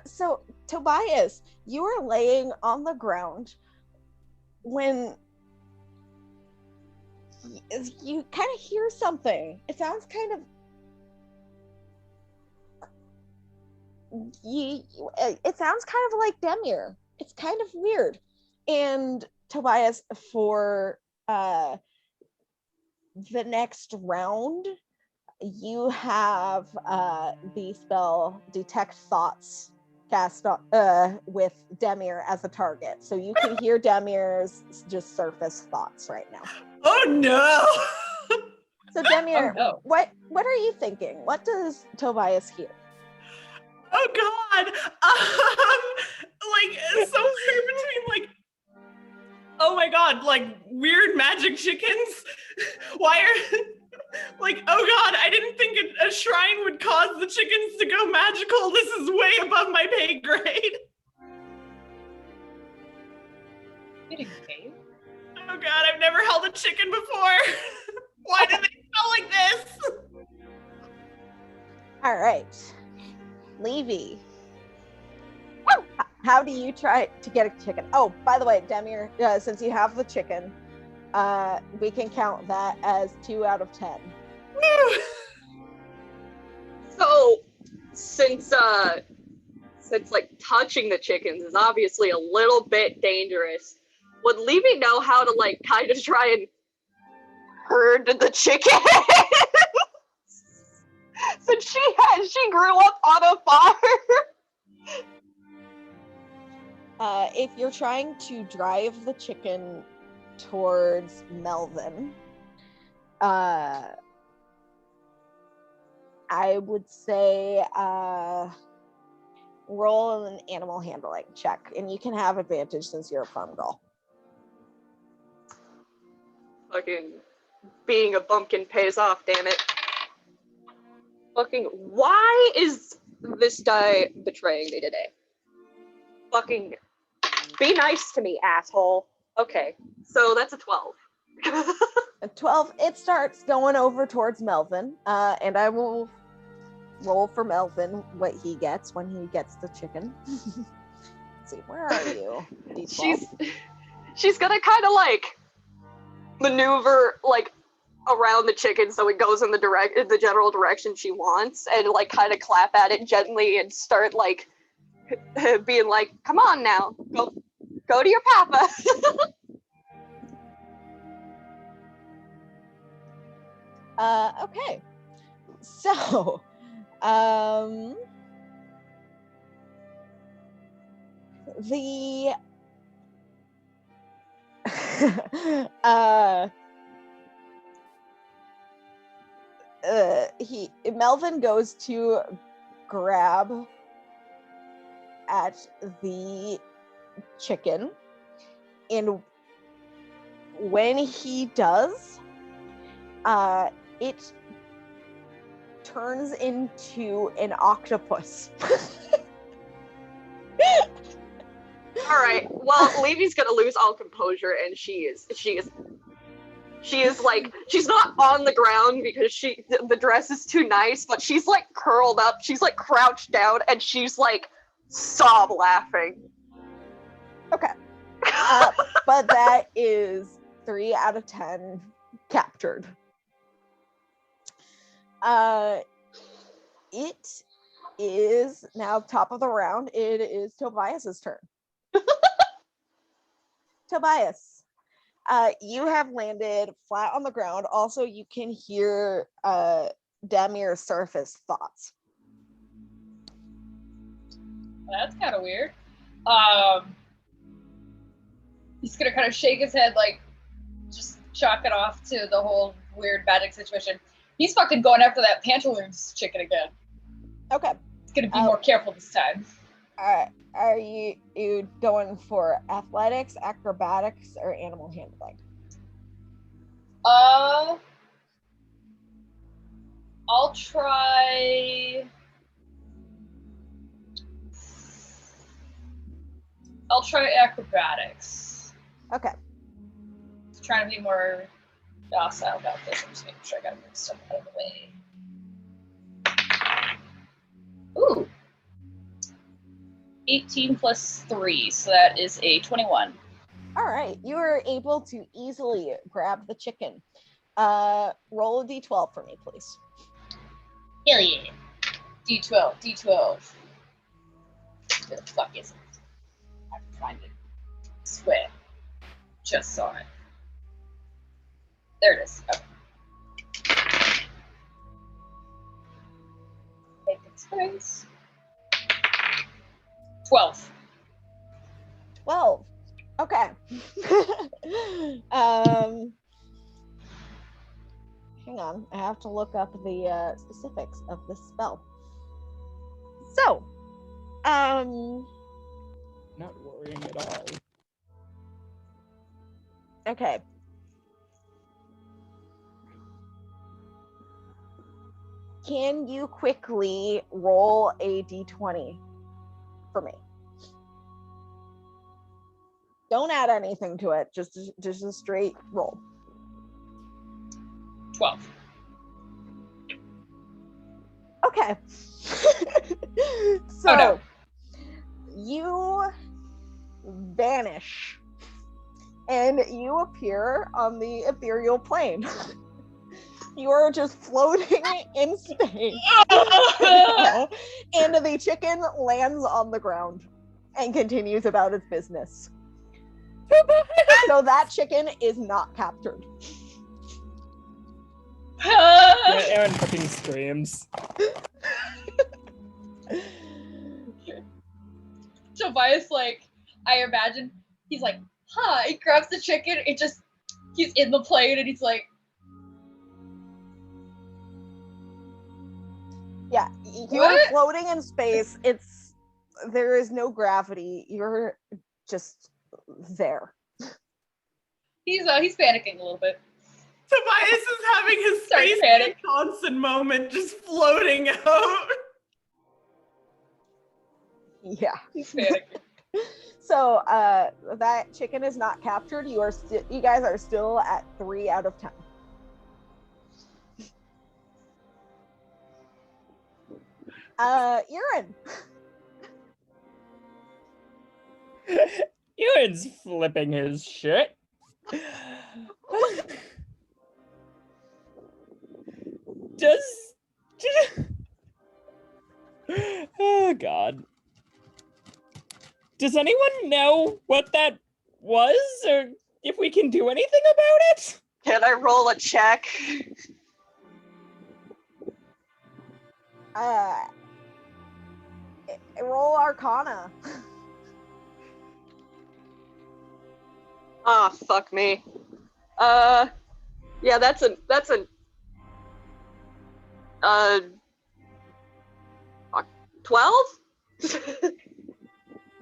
So Tobias, you are laying on the ground when you kind of hear something. It sounds kind of it sounds kind of like Demir. It's kind of weird. And Tobias, for the next round, you have the spell Detect Thoughts cast with Demir as a target. So you can hear Demir's just surface thoughts right now. Oh no! So Demir, Oh, no. what are you thinking? What does Tobias hear? Oh god! Like somewhere between like, oh my god, like weird magic chickens? Why are like, oh god, I didn't think a shrine would cause the chickens to go magical. This is way above my pay grade. Getting paid? Oh god, I've never held a chicken before. Why do they smell like this? All right. Levy. How do you try to get a chicken? Oh, by the way, Demir, since you have the chicken, we can count that as 2 out of 10. So, since like touching the chickens is obviously a little bit dangerous, would Levy know how to like kind of try and herd the chickens? Since she grew up on a farm. If you're trying to drive the chicken towards Melvin, I would say roll an animal handling check, and you can have advantage since you're a farm girl. Fucking being a bumpkin pays off, damn it. Fucking, why is this guy betraying me today? Fucking, be nice to me, asshole. Okay, so that's a 12. At 12, it starts going over towards Melvin, and I will roll for Melvin what he gets when he gets the chicken. Let's see, where are you? D12. She's gonna kind of like maneuver like around the chicken so it goes in the general direction she wants, and like kind of clap at it gently and start like being like, "Come on now, go to your papa." Okay, so the Melvin goes to grab at the chicken, and when he does, it turns into an octopus. All right. Well, Levy's gonna lose all composure, and she is like, she's not on the ground because the dress is too nice, but she's like curled up, she's like crouched down, and she's like sob laughing. Okay. But that is 3 out of 10 captured. It is now top of the round. It is Tobias's turn. Tobias, you have landed flat on the ground. Also, you can hear Damir's surface thoughts. That's kind of weird. He's gonna kind of shake his head, like, just chalk it off to the whole weird magic situation. He's fucking going after that pantaloons chicken again. Okay. He's gonna be more careful this time. Are you going for athletics, acrobatics, or animal handling? I'll try acrobatics. Okay. Just trying to be more docile about this. I'm just making sure I gotta move stuff out of the way. Ooh. 18 plus 3, so that is a 21. All right, you are able to easily grab the chicken. Roll a d12 for me, please. Hell yeah. D12. Where the fuck is it? I have to find it. I swear. Just saw it. There it is. Okay. Making space. 12. 12. Okay. Hang on. I have to look up the specifics of this spell. So, Not worrying at all. okay. Can you quickly roll a d20 for me? Don't add anything to it. Just a straight roll. 12. Okay. So Oh, no. you vanish and you appear on the ethereal plane. You are just floating in space. And the chicken lands on the ground and continues about its business. So that chicken is not captured. Yeah, Aaron fucking screams. Tobias, like, I imagine he's like, huh, he grabs the chicken, he's in the plane, and he's like, Yeah, you are floating in space. There is no gravity. You're just there. He's panicking a little bit. Tobias is having his Sorry, Space panic. Johnson moment, just floating out. Yeah. He's panicking. So that chicken is not captured. You guys are still at 3 out of 10. Erin. Aaron's flipping his shit. Oh God. Does anyone know what that was, or if we can do anything about it? Can I roll a check? Roll Arcana. Ah, fuck me. Yeah, that's a 12?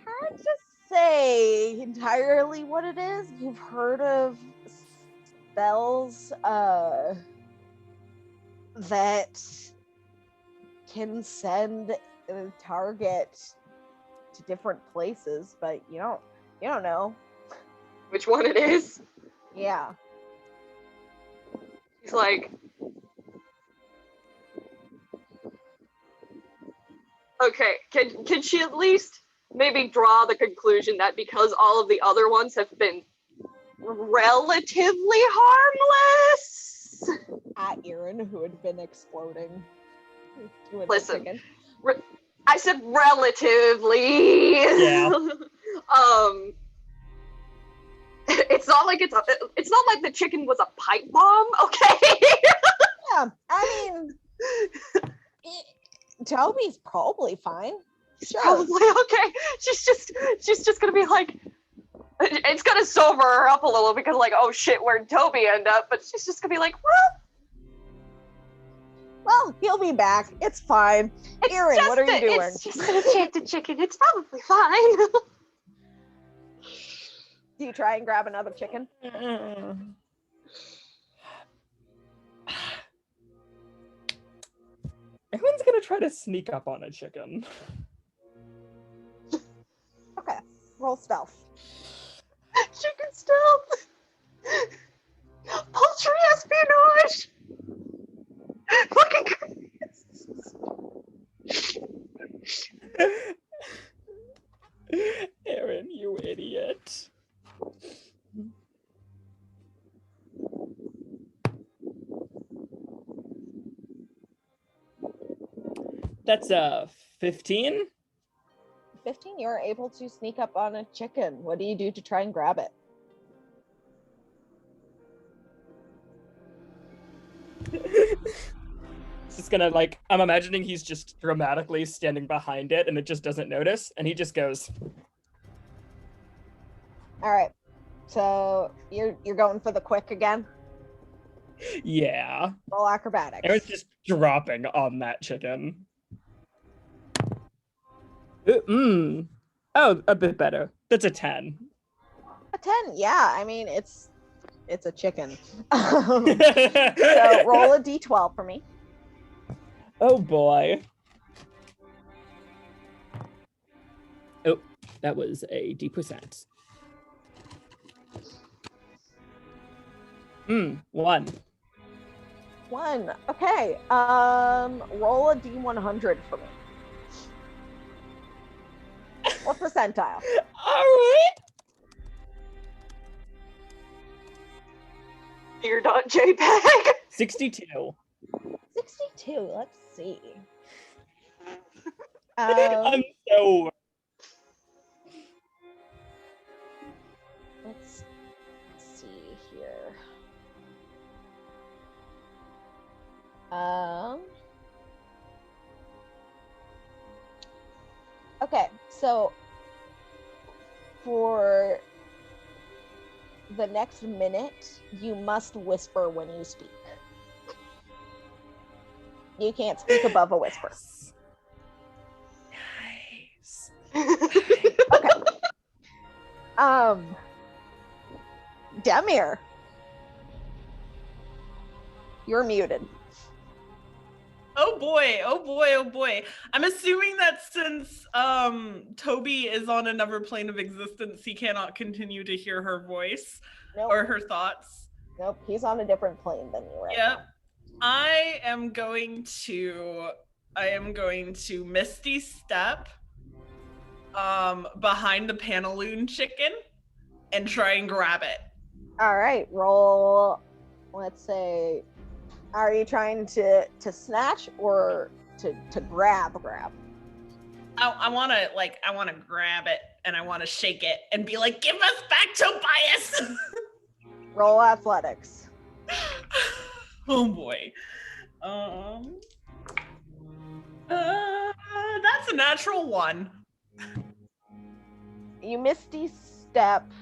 Hard to say entirely what it is. You've heard of spells that can send a target to different places, but you don't know Which one it is? Yeah. He's like, okay, can she at least maybe draw the conclusion that because all of the other ones have been relatively harmless? At Erin, who had been exploding. Listen, I said relatively. Yeah. It's not like the chicken was a pipe bomb, okay? Yeah, I mean, Toby's probably fine. Sure. Probably okay. She's just gonna be like, it's gonna sober her up a little because like, oh shit, where'd Toby end up? But she's just gonna be like, well, he'll be back. It's fine. Erin, what are you doing? It's just an enchanted chicken. It's probably fine. Do you try and grab another chicken? Everyone's gonna try to sneak up on a chicken. Okay, roll stealth. Chicken stealth. Poultry espionage. Fucking. Erin, you idiot. That's 15. 15, you're able to sneak up on a chicken. What do you do to try and grab it? It's just gonna I'm imagining he's just dramatically standing behind it and it just doesn't notice and he just goes. All right, so you're going for the quick again? Yeah. Roll acrobatics. Aaron's just dropping on that chicken. Oh, a bit better. That's a 10. A 10, yeah. I mean, it's a chicken. So roll a d12 for me. Oh boy. Oh, that was a D%. One. 1. Okay. Roll a D100 for me. What percentile? All right. You're not JPEG. 62. 62. Let's see. I'm so. Let's see here. Okay, so for the next minute, you must whisper when you speak. You can't speak above a whisper. Nice. Okay. Demir, you're muted. Oh boy, oh boy, oh boy. I'm assuming that since Toby is on another plane of existence, he cannot continue to hear her voice or her thoughts. Nope, he's on a different plane than you right Yep. now. I am going to Misty Step behind the Panaloon chicken and try and grab it. All right, roll. Let's say, are you trying to snatch or to grab? I want to grab it and I want to shake it and be like, "Give us back Tobias." Roll athletics. Oh boy. That's a natural 1. You misty step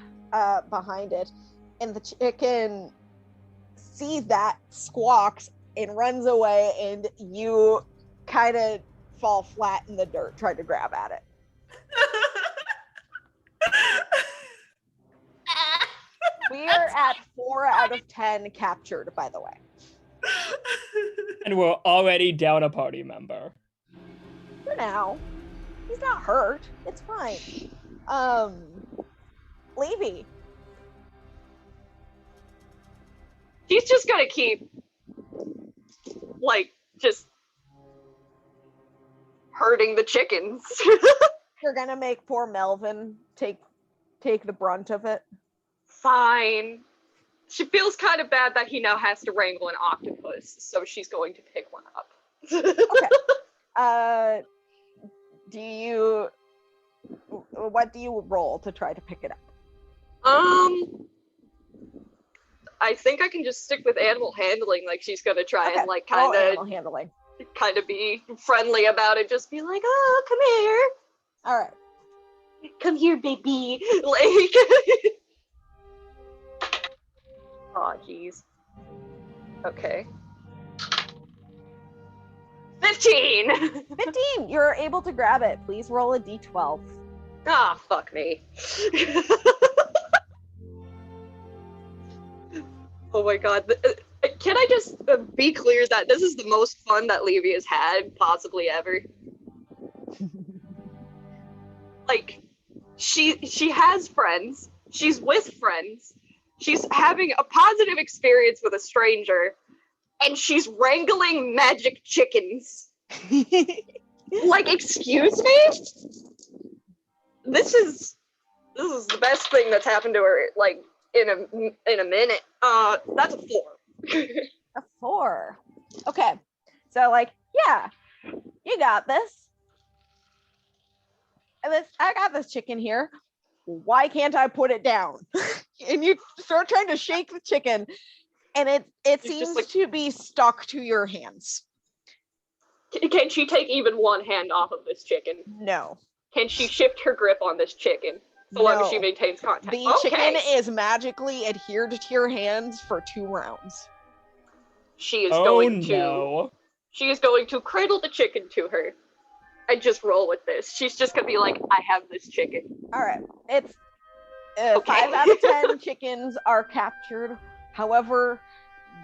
behind it, and the chicken sees that, squawks, and runs away, and you kind of fall flat in the dirt trying to grab at it. We are at 4 out of 10 captured, by the way. And we're already down a party member. For now. He's not hurt. It's fine. Levy. He's just gonna keep, like, just hurting the chickens. You're gonna make poor Melvin take the brunt of it. Fine. She feels kind of bad that he now has to wrangle an octopus, so she's going to pick one up. Okay. What do you roll to try to pick it up? I think I can just stick with animal handling. Like, she's gonna try and like animal handling. kind of be friendly about it. Just be like, "Oh, come here, All right. come here, baby." Like, oh, jeez. Okay. 15. 15. You're able to grab it. Please roll a d12. Ah, fuck me. Oh my god. Can I just be clear that this is the most fun that Levy has had possibly ever? Like, she has friends. She's with friends. She's having a positive experience with a stranger. And she's wrangling magic chickens. Like, excuse me? This is the best thing that's happened to her, like, in a minute. That's a 4. A 4. Okay. So, like, yeah, you got this. And I got this chicken here. Why can't I put it down? And you start trying to shake the chicken, and it seems to be stuck to your hands. Can she take even one hand off of this chicken? No. Can she shift her grip on this chicken so long as she maintains contact? The chicken is magically adhered to your hands for 2 rounds. She is going to cradle the chicken to her and just roll with this. She's just gonna be like, "I have this chicken." All right. It's 5 out of 10 chickens are captured. However,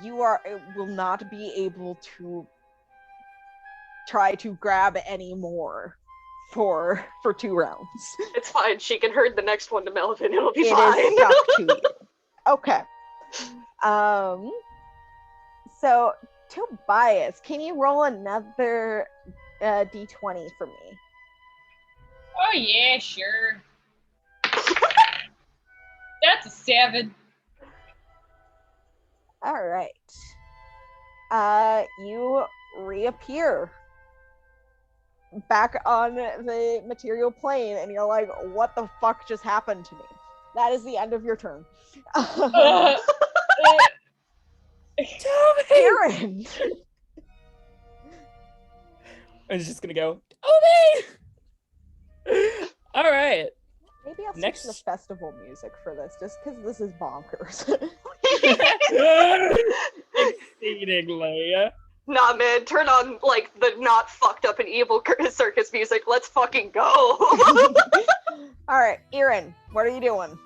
you will not be able to try to grab any more for 2 rounds. It's fine. She can herd the next one to Melvin. It'll be It fine. is stuck to you. Okay. So Tobias, can you roll another d20 for me? Oh yeah, sure. That's a 7. All right. You reappear back on the material plane, and you're like, what the fuck just happened to me? That is the end of your turn. Aaron! I'm just gonna go, Toby! All right. Maybe I'll switch Next. the festival music for this, just because this is bonkers. Exceedingly. Nah, man, turn on, like, the not fucked up and evil circus music. Let's fucking go. All right, Aaron, what are you doing?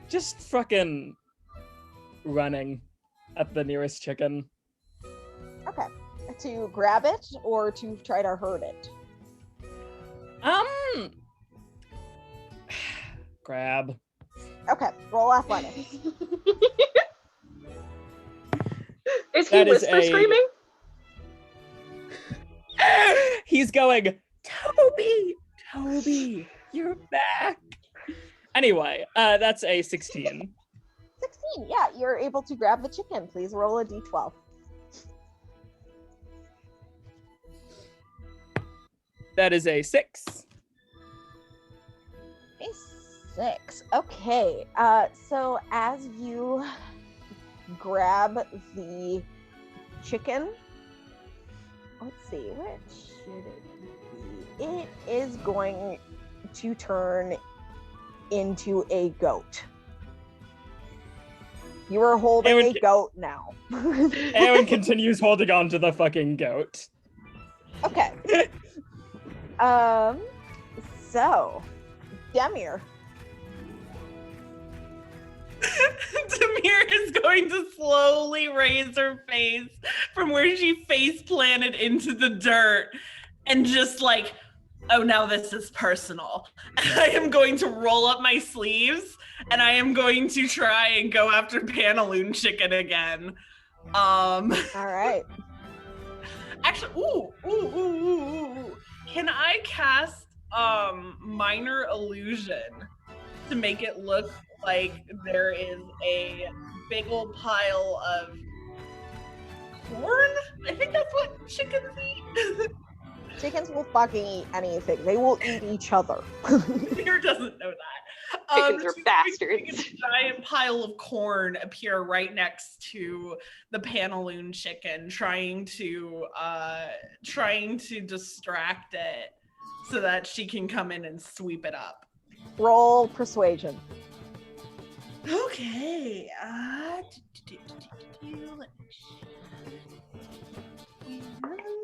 Just fucking running at the nearest chicken. Okay. To grab it or to try to hurt it? Grab. Okay, roll athletics. Is he whisper screaming? He's going, Toby, you're back. Anyway, that's a 16. 16, yeah, you're able to grab the chicken. Please roll a d12. That is a 6. A 6. Okay, so as you grab the chicken, let's see, which should it be? It is going to turn into a goat. You are holding a goat now. Aaron continues holding on to the fucking goat. Okay. So, Demir. Demir is going to slowly raise her face from where she face planted into the dirt and just like, oh, now this is personal. And I am going to roll up my sleeves and I am going to try and go after Pantaloon Chicken again. All right. Actually, ooh. Can I cast Minor Illusion to make it look like there is a big old pile of corn? I think that's what chickens eat. Chickens will fucking eat anything. They will eat each other. Demir doesn't know that. Chickens are bastards. A giant pile of corn appear right next to the Pantaloon Chicken, trying to distract it so that she can come in and sweep it up. Roll persuasion. Okay. That's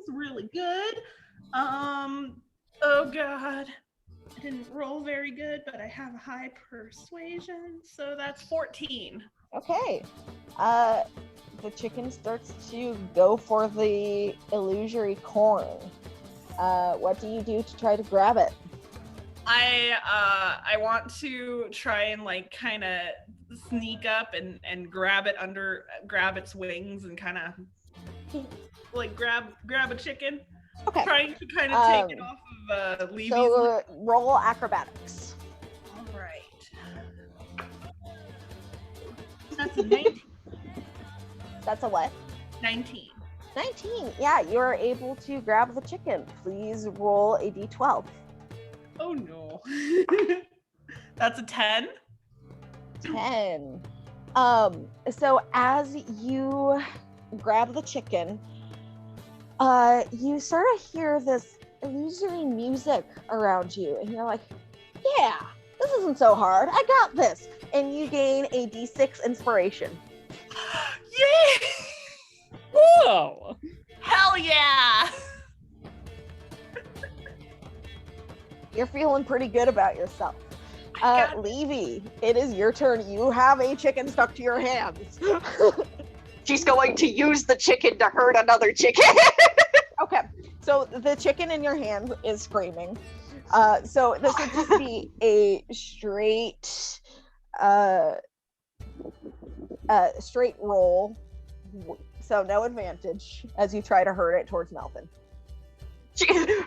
really good. Oh god. I didn't roll very good, but I have a high persuasion, so that's 14. Okay. The chicken starts to go for the illusory corn. What do you do to try to grab it? I want to try and like kind of sneak up and grab its wings and kind of like grab a chicken. Okay. Trying to kind of take it off of Levy's. So roll acrobatics. All right. That's a 19. That's a what? 19. 19. Yeah, you're able to grab the chicken. Please roll a d12. Oh no. That's a 10. 10. So as you grab the chicken, you sort of hear this illusory music around you, and you're like, yeah, this isn't so hard. I got this. And you gain a d6 inspiration. Yeah! Whoa! Hell yeah! You're feeling pretty good about yourself. Levy, it is your turn. You have a chicken stuck to your hands. she's going to use the chicken to hurt another chicken. Okay, so the chicken in your hand is screaming. So this would just be a straight roll. So no advantage as you try to hurt it towards Melvin.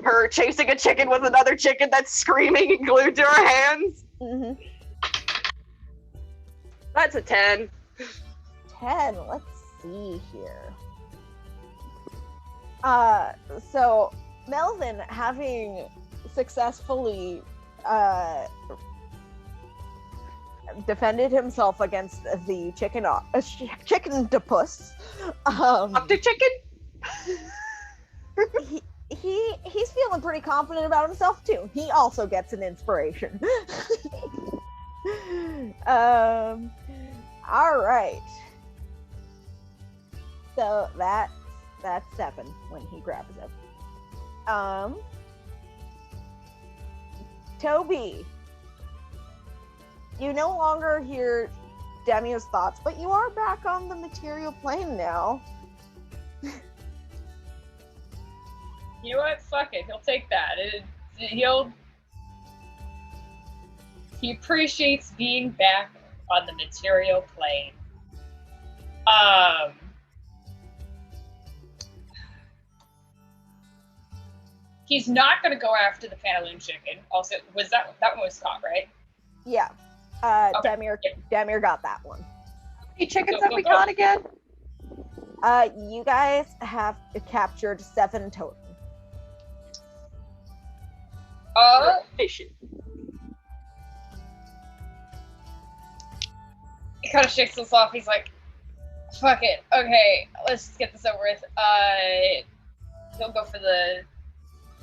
Her chasing a chicken with another chicken that's screaming and glued to her hands. Mm-hmm. That's a 10. 10. Let's see here. So Melvin, having successfully defended himself against the chicken-topus, Up to chicken? he's feeling pretty confident about himself too. He also gets an inspiration. All right. So that's 7 when he grabs it. Toby, you no longer hear Demi's thoughts, but you are back on the material plane now. You know what? Fuck it. He'll take that. He appreciates being back on the material plane. He's not going to go after the pantaloon chicken. Also, that one was caught, right? Yeah. Okay. Demir got that one. How many chickens have we caught again? You guys have captured 7 total. Fishing. He kind of shakes us off. He's like, fuck it. Okay, let's just get this over with. He'll go for the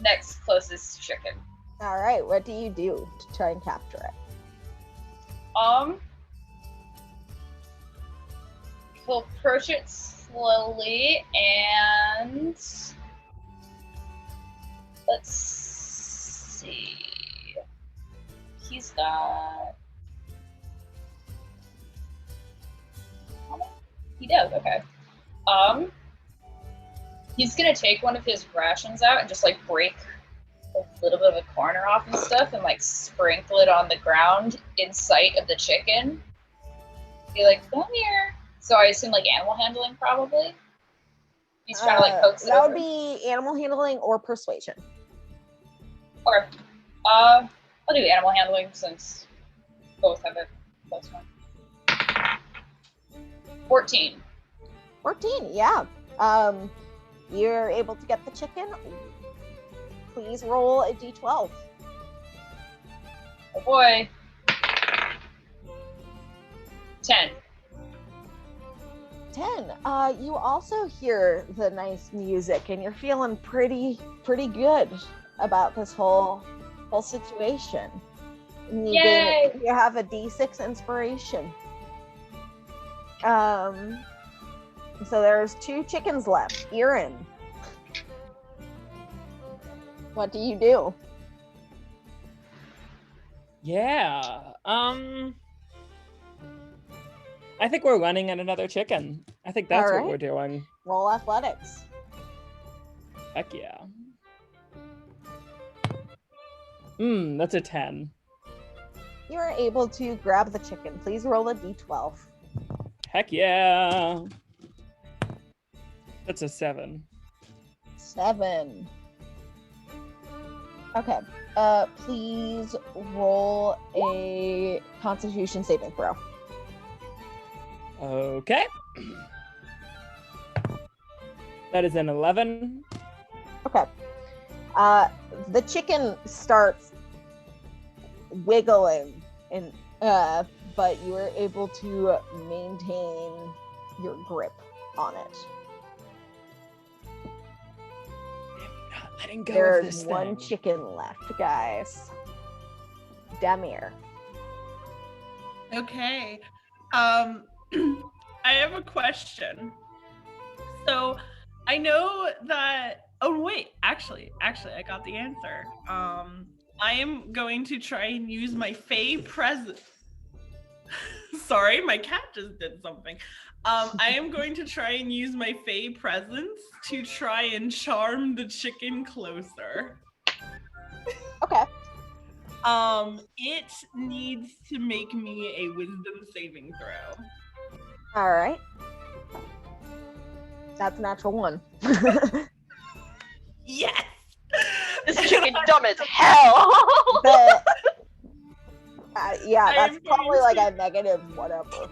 next closest chicken. All right, what do you do to try and capture it? He'll approach it slowly and let's see. He's got. He does, okay. He's gonna take one of his rations out and just like break a little bit of a corner off and stuff and like sprinkle it on the ground in sight of the chicken. Be like, come here. So I assume like animal handling probably. He's trying to like coax it That over. would be animal handling or persuasion. Or I'll do animal handling since both have a plus one. 14. 14, yeah. You're able to get the chicken. Please roll a d12. Oh boy. 10. 10. You also hear the nice music, and you're feeling pretty good about this whole situation. And Yay! you have a d6 inspiration. So there's 2 chickens left. Erin, what do you do? Yeah. I think we're running at another chicken. I think that's All what right. we're doing. Roll athletics. Heck yeah. That's a 10. You are able to grab the chicken. Please roll a d12. Heck yeah. That's a 7. 7. Okay. Please roll a Constitution saving throw. Okay. That is an 11. Okay. The chicken starts wiggling, and but you are able to maintain your grip on it. Not letting go of There's this one thing. chicken left, guys. Demir. Okay. I have a question. So I know that. Oh wait, actually, I got the answer. I am going to try and use my Fey presence Sorry, my cat just did something. I am going to try and use my Fey presence to try and charm the chicken closer. Okay. It needs to make me a wisdom saving throw. All right. That's a natural 1. Yes! This chicken dumb as hell. Yeah, that's probably like a negative whatever.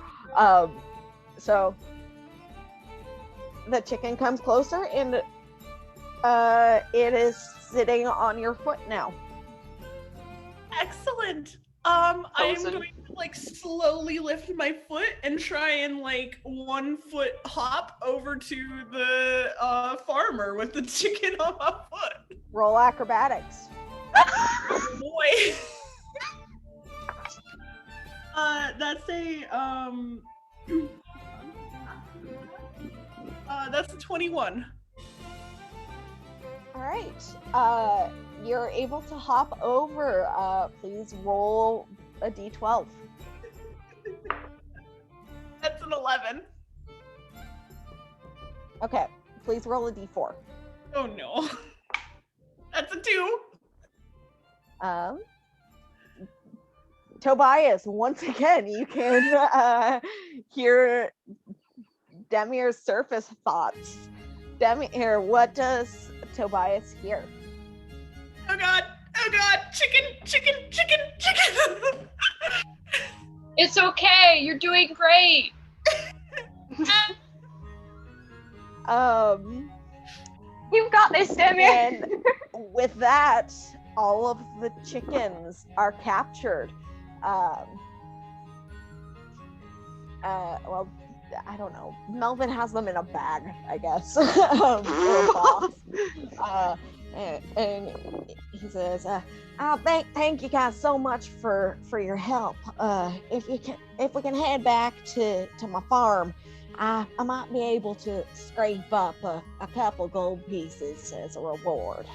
So the chicken comes closer and it is sitting on your foot now. Excellent. I am Frozen. going to like slowly lift my foot and try and like 1 foot hop over to the farmer with the chicken on my foot. Roll acrobatics. Oh boy. That's a 21. All right. You're able to hop over. Please roll a d12. That's an 11. Okay. Please roll a d4. Oh no. That's a 2. Tobias, once again, you can hear Demir's surface thoughts. Demir, what does Tobias hear? Oh god, chicken. It's okay. You're doing great. You've got this, Demir. And with that, all of the chickens are captured. Well, I don't know. Melvin has them in a bag, I guess. Or a box. And he says, thank you guys so much for your help. If we can head back to my farm, I might be able to scrape up a couple gold pieces as a reward.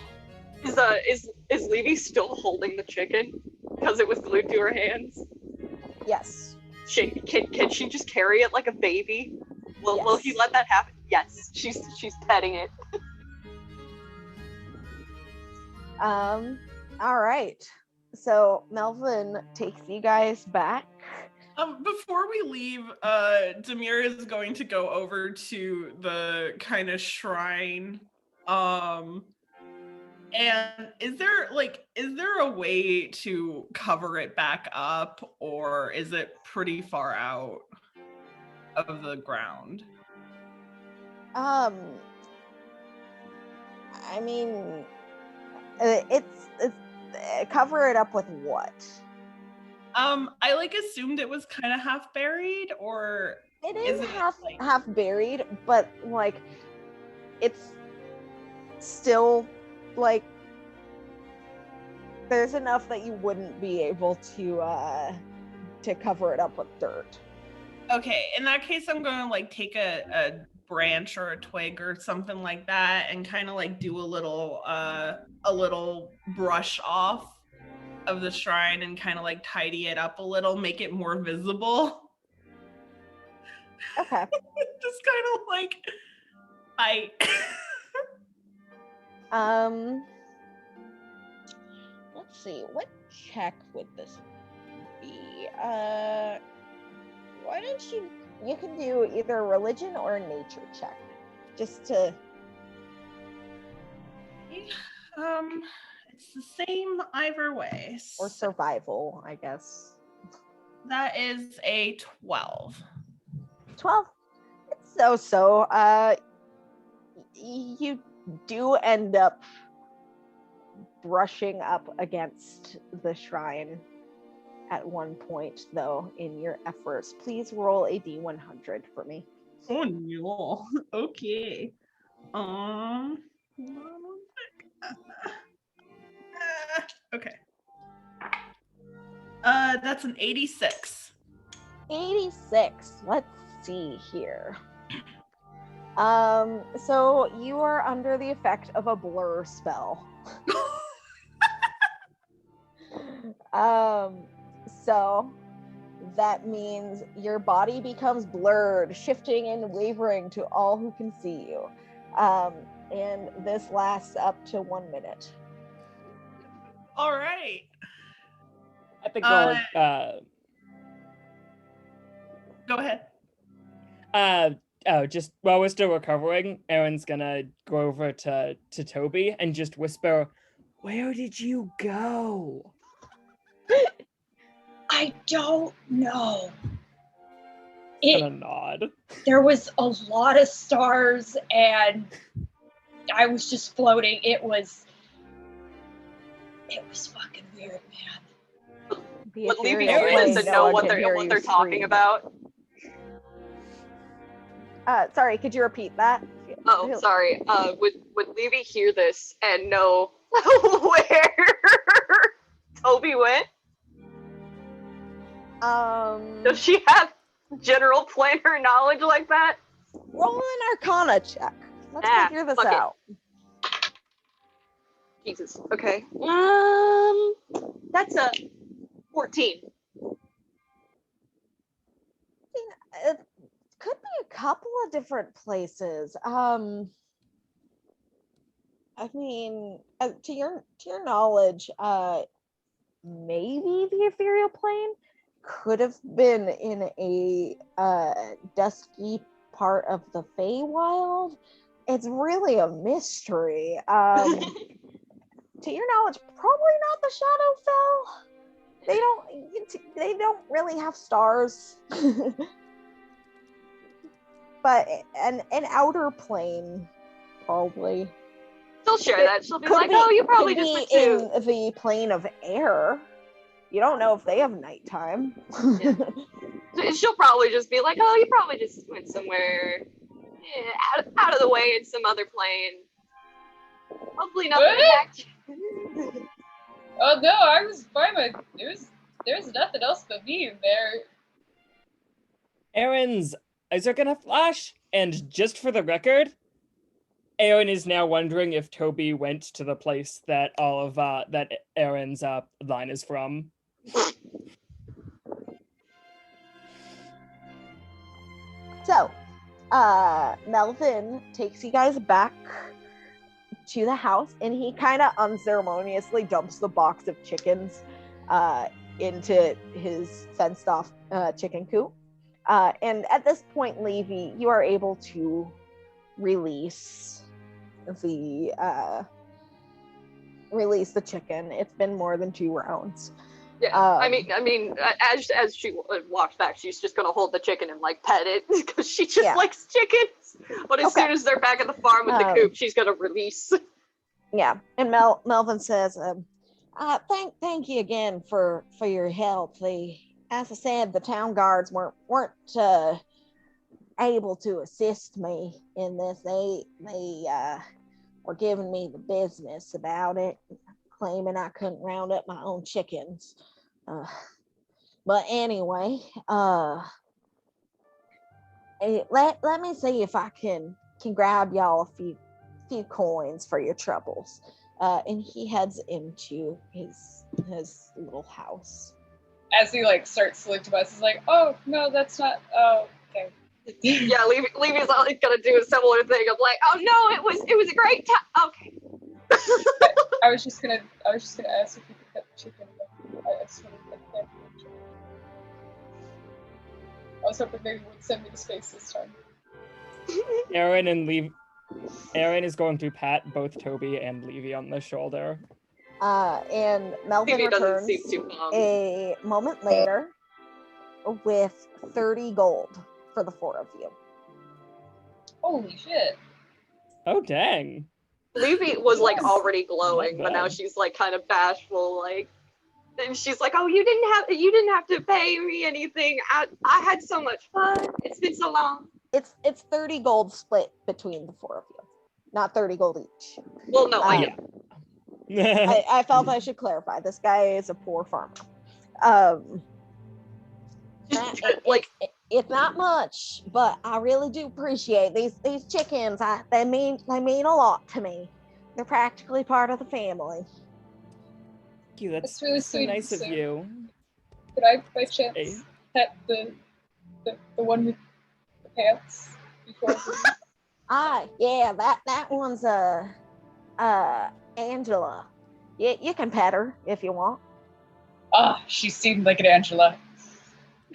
Is Levy still holding the chicken because it was glued to her hands? Yes. Can she just carry it like a baby? Will he let that happen? Yes. She's petting it. All right. So Melvin takes you guys back. Before we leave, Demir is going to go over to the kind of shrine. And is there a way to cover it back up, or is it pretty far out of the ground? I mean, it's cover it up with what? I like assumed it was kind of half buried, or it is half buried, but like it's still like there's enough that you wouldn't be able to cover it up with dirt. Okay, in that case, I'm gonna like take a branch or a twig or something like that, and kind of like do a little brush off of the shrine and kind of like tidy it up a little, make it more visible. Okay. Just kind of like let's see, what check would this be? Why don't you can do either a religion or a nature check, just to it's the same either way. Or survival, I guess. That is a 12. 12. It's so. You do end up brushing up against the shrine at one point, though, in your efforts. Please roll a D100 for me. Oh no. Okay. Okay. That's an 86. 86. Let's see here. So you are under the effect of a blur spell. So that means your body becomes blurred, shifting and wavering to all who can see you. And this lasts up to 1 minute. All right. I think Go ahead. just while we're still recovering, Erin's gonna go over to Toby and just whisper, "Where did you go?" I don't know. And a nod. There was a lot of stars and I was just floating. It was fucking weird, man. Would Levy friends that know what they're talking about? Sorry, could you repeat that? Oh, sorry. Would Levy hear this and know where Toby went? Does she have general planar knowledge like that? Roll an Arcana check. Let's figure this out. Jesus. Okay. That's a 14. It could be a couple of different places. I mean, to your knowledge, maybe the ethereal plane could have been in a dusky part of the Feywild. It's really a mystery. To your knowledge, probably not the Shadowfell. They don't really have stars. But an outer plane, probably. She'll share that. She'll be like, "Oh, you probably just went in the plane of air. You don't know if they have nighttime." Yeah. She'll probably just be like, "Oh, you probably just went somewhere out of the way in some other plane. Hopefully nothing attacked you." Oh no, I was fine. There's nothing else but me in there. Erin's eyes are gonna flash, and just for the record, Erin is now wondering if Toby went to the place that all of that Erin's line is from. So, Melvin takes you guys back to the house, and he kind of unceremoniously dumps the box of chickens into his fenced-off chicken coop. And at this point, Levy, you are able to release the chicken. It's been more than 2 rounds. Yeah, I mean, as she walks back, she's just gonna hold the chicken and like pet it because she just likes chickens. But as soon as they're back at the farm with the coop, she's gonna release. Yeah, and Melvin says, "Thank you again for your help. As I said, the town guards weren't able to assist me in this. They were giving me the business about it, claiming I couldn't round up my own chickens. But anyway, let me see if I can grab y'all a few coins for your troubles." And he heads into his little house. As he like starts to look to us, he's like, "Oh no, that's not. Oh, okay." Yeah, Levy's gonna do a similar thing of like, "Oh no, it was a great time." Okay. I was just gonna ask if you could cut the chicken. I just wanted to get that chicken. I was hoping maybe you would send me to space this time. Erin is going to pat both Toby and Levy on the shoulder. And Melvin returns a moment later with 30 gold for the 4 of you. Holy shit. Oh, dang. Levy was like already glowing, but now she's like kind of bashful, like, and she's like, "Oh, you didn't have to pay me anything. I had so much fun. It's been so long." It's 30 gold split between the 4 of you, not 30 gold each. Well, no, I know. I felt I should clarify. This guy is a poor farmer. It's not much, but I really do appreciate these chickens. They mean a lot to me. They're practically part of the family. Thank you. That's really so sweet. nice of you. Could I, by chance, pet the one with the pants before? Yeah, that one's Angela. You can pet her if you want. She seemed like an Angela.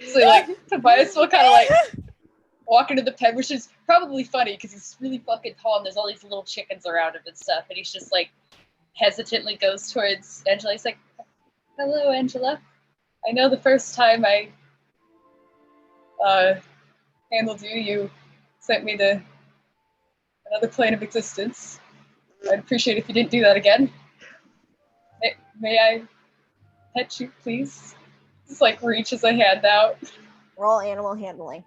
So like Tobias will kind of like walk into the pen, which is probably funny because he's really fucking tall and there's all these little chickens around him and stuff, and he's just like hesitantly goes towards Angela. He's like, "Hello, Angela. I know the first time I handled you, you sent me to another plane of existence. I'd appreciate if you didn't do that again. May I pet you, please?" Just like reaches a hand out. Roll animal handling.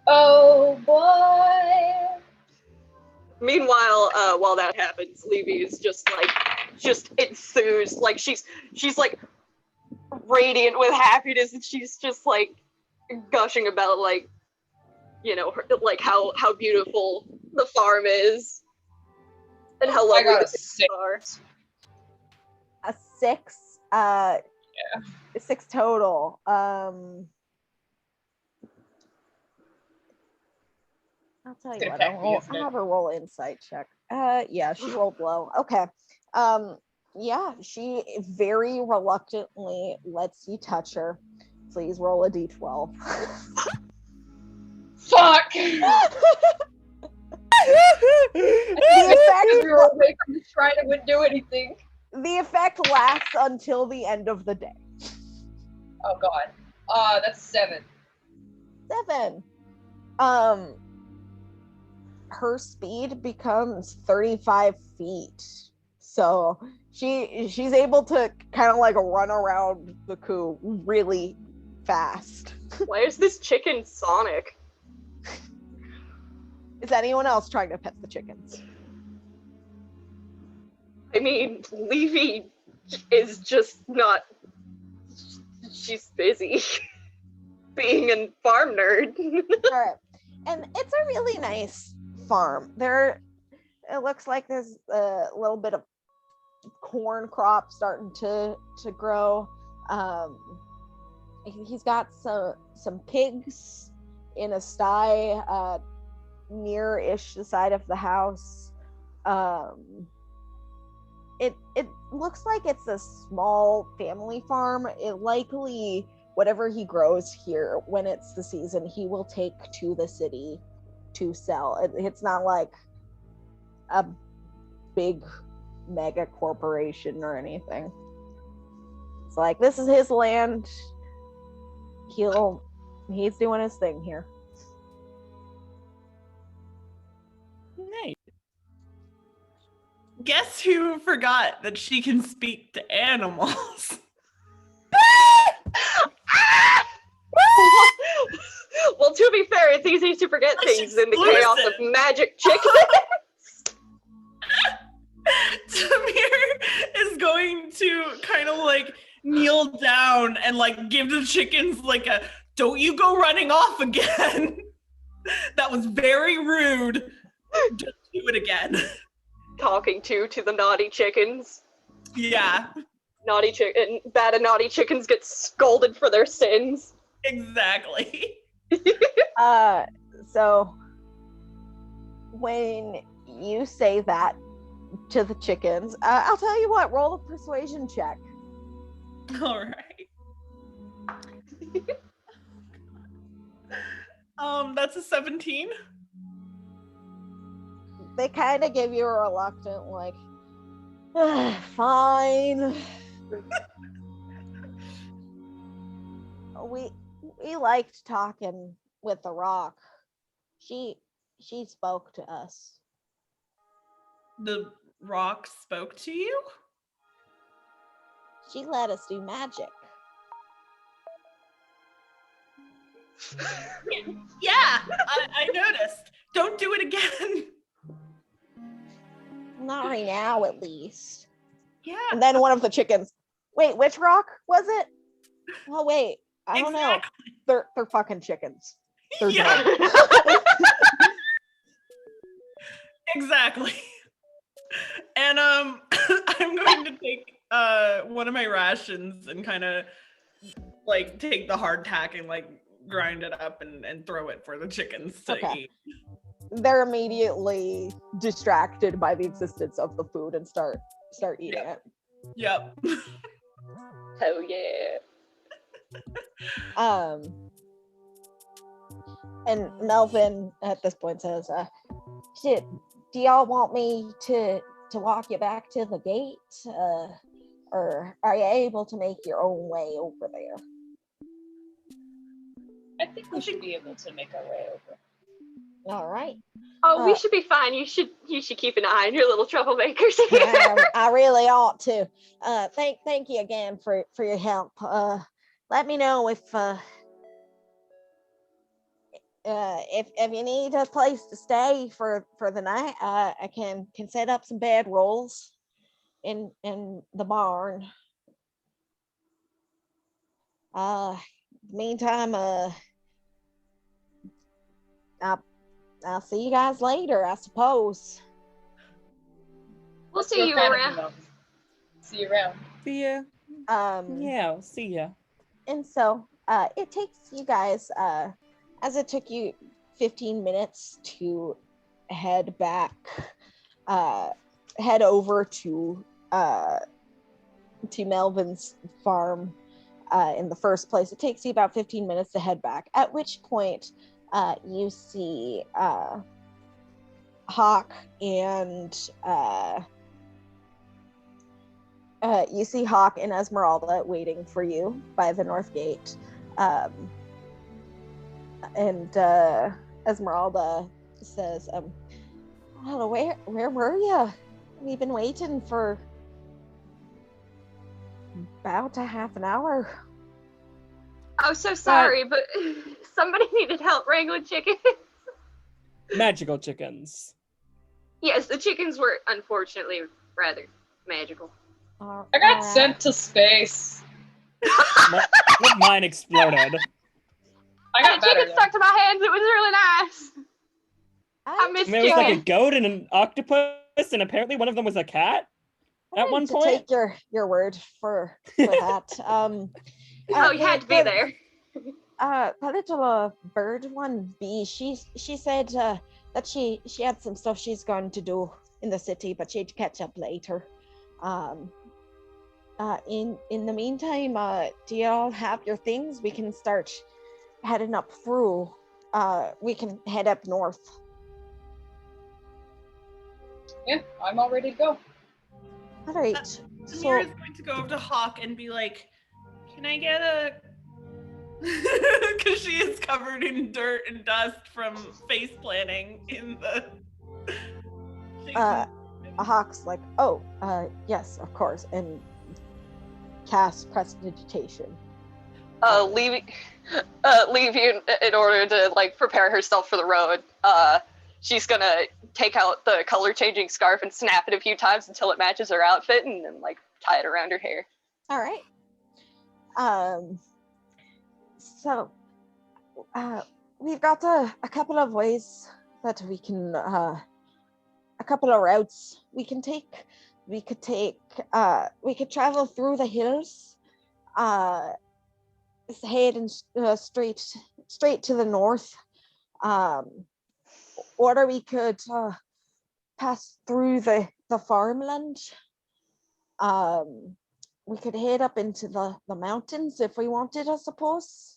Oh boy. Meanwhile, while that happens, Levy is just enthused. Like she's like radiant with happiness, and she's just like gushing about like, you know, her, like how beautiful the farm is and how lovely the things are. A 6. Yeah. 6 total. I'll tell you what, I'll have her roll insight check. Yeah, she rolled low. Okay. Yeah, she very reluctantly lets you touch her. Please roll a d12. Fuck! The effect we were away from the shrine and wouldn't do anything. The effect lasts until the end of the day. Oh god. That's a 7. 7. Her speed becomes 35 feet. So she's able to kind of like run around the coup really fast. Why is this chicken Sonic? Is anyone else trying to pet the chickens? I mean, Levy is just not. She's busy being a farm nerd. All right. And it's a really nice farm. It looks like there's a little bit of corn crop starting to grow. He's got some pigs in a sty near-ish the side of the house. It looks like it's a small family farm. It likely, whatever he grows here, when it's the season, he will take to the city to sell. It's not like a big mega corporation or anything. It's like, this is his land. He's doing his thing here. Nice. Guess who forgot that she can speak to animals? Well, to be fair, it's easy to forget things in the chaos of magic chicken. Tamir is going to kind of like kneel down and like give the chickens like a, don't you go running off again. That was very rude. Just do it again. Talking to the naughty chickens. Yeah. Bad and naughty chickens get scolded for their sins. Exactly. So when you say that to the chickens, I'll tell you what, roll a persuasion check. All right. That's a 17. They kind of give you a reluctant, like, fine. We liked talking with the rock. She spoke to us. The rock spoke to you? She let us do magic. Yeah, I noticed. Don't do it again. Not right now, at least. Yeah. And then one of the chickens, wait, which rock was it? Oh, wait, I don't know. They're fucking chickens. They're yeah. Exactly. And I'm going to take one of my rations and kind of like take the hardtack and like grind it up and throw it for the chickens to eat. They're immediately distracted by the existence of the food and start eating it. Yep. Hell yeah. And Melvin at this point says, "Shit, do y'all want me to walk you back to the gate, or are you able to make your own way over there?" I think we should be able to make our way over. All right. Oh, we should be fine. You should keep an eye on your little troublemakers. I really ought to. Thank you again for your help. Let me know if you need a place to stay for the night. I can set up some bedrolls in the barn. Meantime, I'll see you guys later, I suppose. We'll see you around. See you around. See ya. Yeah, I'll see ya. And so it takes you guys, as it took you 15 minutes to head back, head over to Melvin's farm in the first place. It takes you about 15 minutes to head back, at which point you see Hawk and Esmeralda waiting for you by the north gate. And Esmeralda says, "Hello, where were you? We've been waiting for about a half an hour." I'm so sorry, but somebody needed help wrangling chickens. Magical chickens. Yes, the chickens were unfortunately rather magical. I got sent to space. Mine exploded. I got chicken stuck to my hands. It was really nice. I missed There was like a goat and an octopus, and apparently one of them was a cat at one point. Take your word for that. Oh, you had to be there. The little bird one, Bee, she said that she had some stuff she's going to do in the city, but she'd catch up later. In the meantime, do y'all have your things? We can start heading up through. We can head up north. Yeah, I'm all ready to go. All right. Samira's going to go over to Hawk and be like, "Can I get a..." Because she is covered in dirt and dust from face planting in the... Hawk's like, "Oh, yes, of course," and cast prestidigitation. Leave you in order to like prepare herself for the road. She's gonna take out the color changing scarf and snap it a few times until it matches her outfit, and then like tie it around her hair. All right. So we've got a couple of ways that we can, a couple of routes we can take. We could travel through the hills, heading straight to the north, or we could pass through the farmland. We could head up into the mountains if we wanted, I suppose.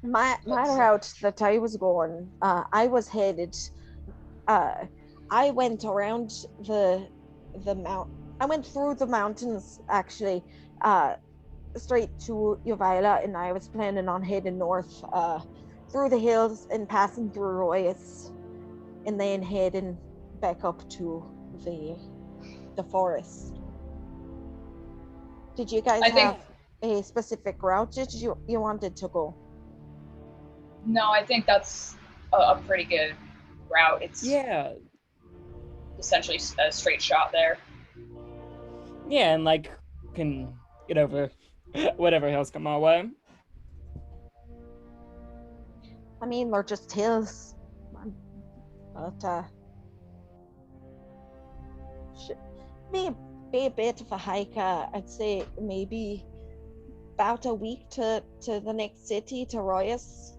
My route that I was going, I was headed. I went around the mount. I went through the mountains actually, straight to Uvila, and I was planning on heading north, through the hills and passing through Royas, and then heading back up to the forest. Did you guys have a specific route that you wanted to go? No, I think that's a pretty good route. It's essentially a straight shot there. Yeah, and like can get over whatever hills come our way. I mean, they're just hills, but Be a bit of a hike. I'd say maybe about a week to the next city, to Royas.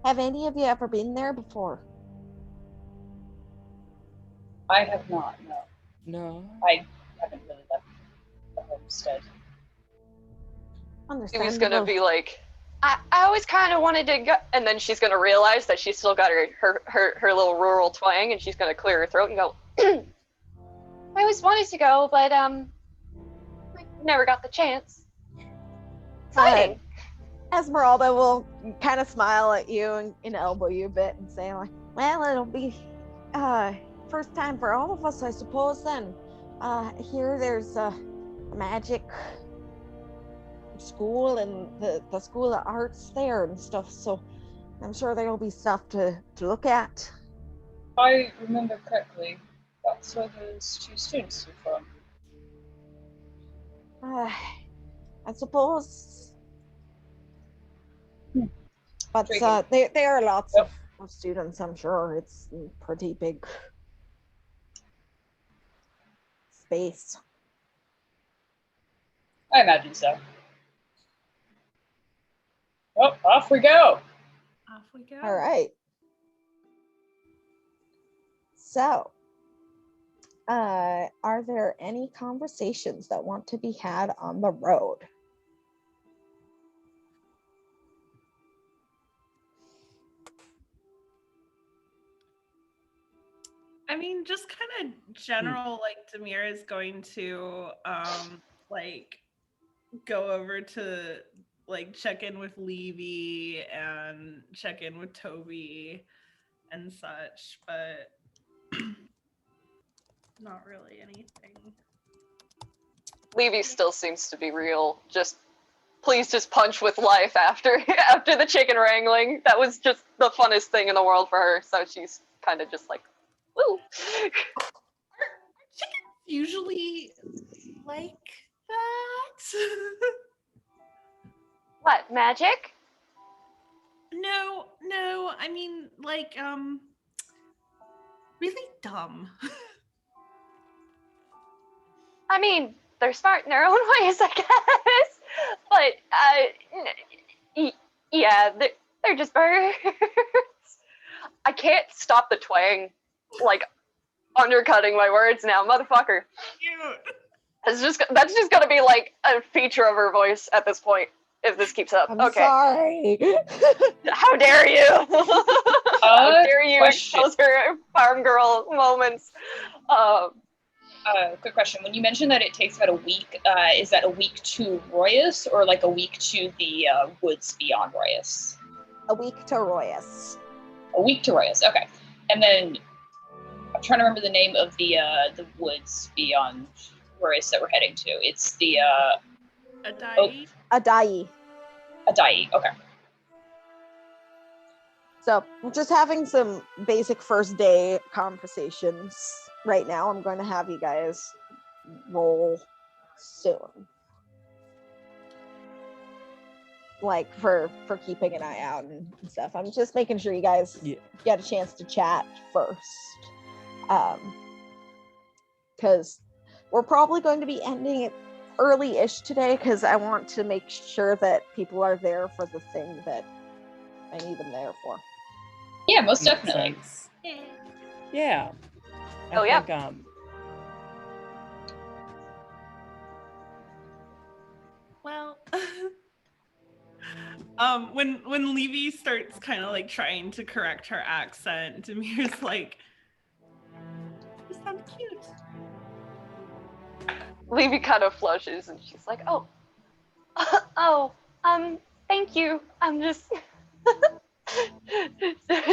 Have any of you ever been there before? I have not, no. No. I haven't really left the homestead. Understandable. He was gonna be like, I always kind of wanted to go, and then she's gonna realize that she's still got her little rural twang, and she's gonna clear her throat and go, I always wanted to go, but I never got the chance. Exciting. Esmeralda will kind of smile at you and elbow you a bit and say, like, well, it'll be first time for all of us, I suppose, then. Here there's a magic school and the school of arts there and stuff, so I'm sure there'll be stuff to look at. If I remember correctly, that's where those 2 students were from. I suppose. But Intriguing. there are lots of students, I'm sure. It's a pretty big space. I imagine so. Oh, off we go. Off we go. All right. So, are there any conversations that want to be had on the road? I mean, just kind of general, like Demir is going to like go over to like check in with Levy and check in with Toby and such, but not really anything. Levy still seems to be real. Please just punch with life after the chicken wrangling. That was just the funnest thing in the world for her. So she's kind of just like, woo. Chickens usually like that. What, magic? No, I mean, like, really dumb. I mean, they're smart in their own ways, I guess. But, yeah, they're just birds. I can't stop the twang, like, undercutting my words now, motherfucker. Cute. That's just gonna be, like, a feature of her voice at this point, if this keeps up. I'm okay. sorry. How dare you? How dare you expose her farm girl moments? Quick question. When you mentioned that it takes about a week, is that a week to Royas or like a week to the woods beyond Royas? A week to Royas. A week to Royas, okay. And then I'm trying to remember the name of the woods beyond Royas that we're heading to. It's the Adai. Adai, okay. So we're just having some basic first day conversations right now. I'm going to have you guys roll soon. Like for keeping an eye out and stuff. I'm just making sure you guys get a chance to chat first. Because we're probably going to be ending it early-ish today because I want to make sure that people are there for the thing that I need them there for. Yeah, most definitely. Yeah. I think, Well, when Levy starts kind of like trying to correct her accent, Demir's like, "You sound cute." Levy kind of flushes and she's like, thank you. I'm just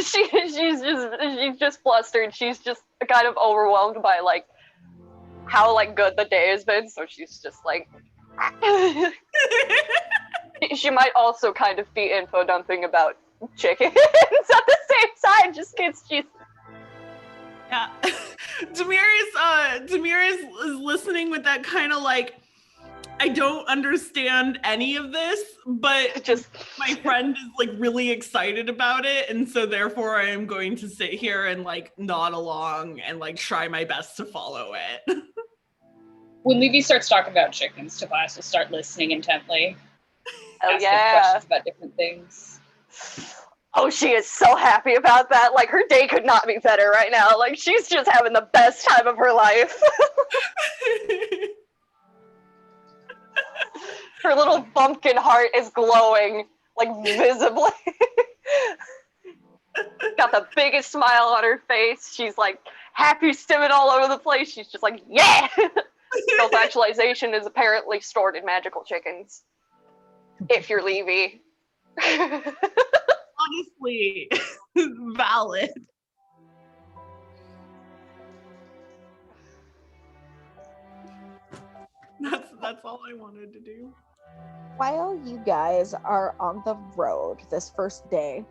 she's just flustered. She's just kind of overwhelmed by like how like good the day has been, so she's just like she might also kind of be info dumping about chickens at the same time, just because she's Yeah. Demir is listening with that kind of like, I don't understand any of this, but just my friend is like really excited about it, and so therefore I am going to sit here and like nod along and like try my best to follow it. When Levy starts talking about chickens, Tobias will start listening intently. Oh Ask him yeah. questions about different things. Oh, she is so happy about that. Like, her day could not be better right now. Like, she's just having the best time of her life. Her little bumpkin heart is glowing, like, visibly. Got the biggest smile on her face. She's, like, happy stimming all over the place. She's just like, yeah! Self-actualization is apparently stored in magical chickens. If you're Levy. Honestly, valid. That's all I wanted to do. While you guys are on the road this first day,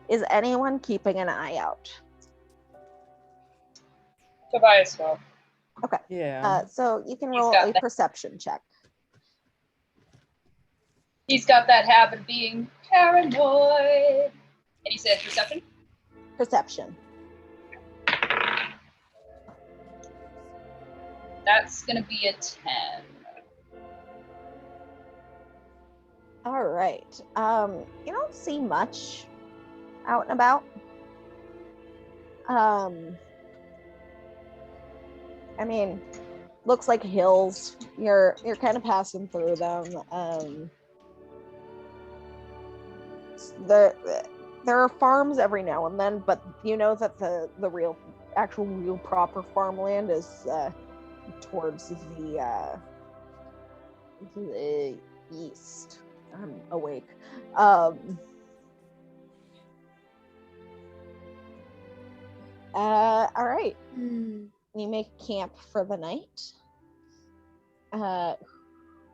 is anyone keeping an eye out? Tobias will. Okay. Yeah. So you can He's roll got a that. perception check. He's got that habit of being paranoid. And he says perception? Perception. That's gonna be a 10. All right. You don't see much out and about. I mean, looks like hills. You're kind of passing through them. There are farms every now and then, but you know that the real proper farmland is towards the east. I'm awake. All right. We make camp for the night.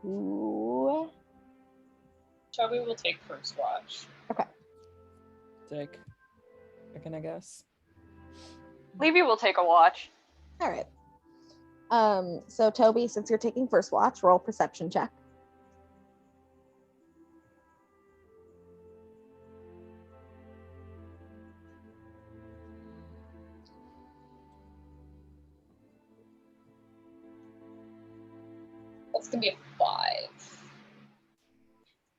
Who? Toby will take first watch. Okay. Take. Second, I guess. Levy will take a watch. All right. So Toby, since you're taking first watch, roll perception check. That's gonna be a 5.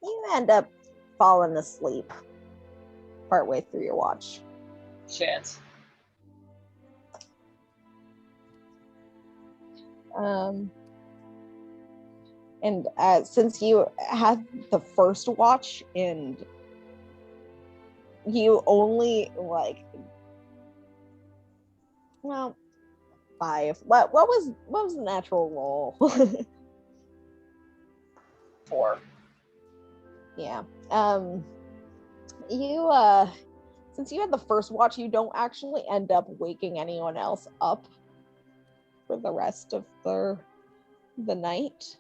You end up falling asleep partway through your watch. Shit. And since you had the first watch and you only 5. What was the natural roll? 4. Yeah. You since you had the first watch, you don't actually end up waking anyone else up for the rest of the night.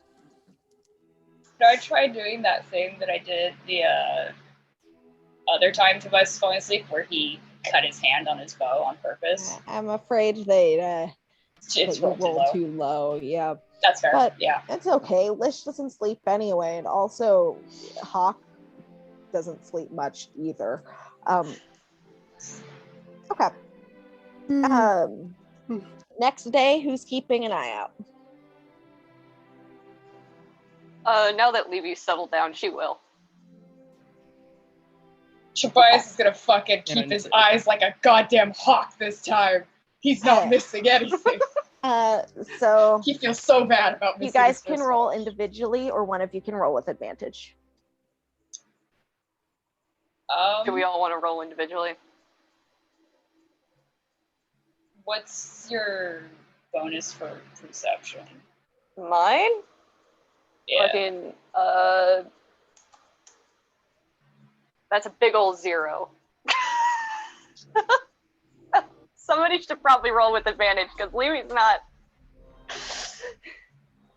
But I tried doing that thing that I did the other time Tobias was falling asleep, where he cut his hand on his bow on purpose. I'm afraid they It's you rolled too too low. Yeah. That's fair. But yeah. it's okay. Lish doesn't sleep anyway, and also Hawk doesn't sleep much either. Okay. Next day, who's keeping an eye out? Now that Levy's settled down, she will. Tobias is gonna fucking keep his eyes like a goddamn hawk this time. He's not missing anything. So he feels so bad about missing. You guys can roll individually, or one of you can roll with advantage. Do we all want to roll individually? What's your bonus for perception? Mine? Yeah. Fucking, that's a big old 0. Somebody should probably roll with advantage, because Levy's not...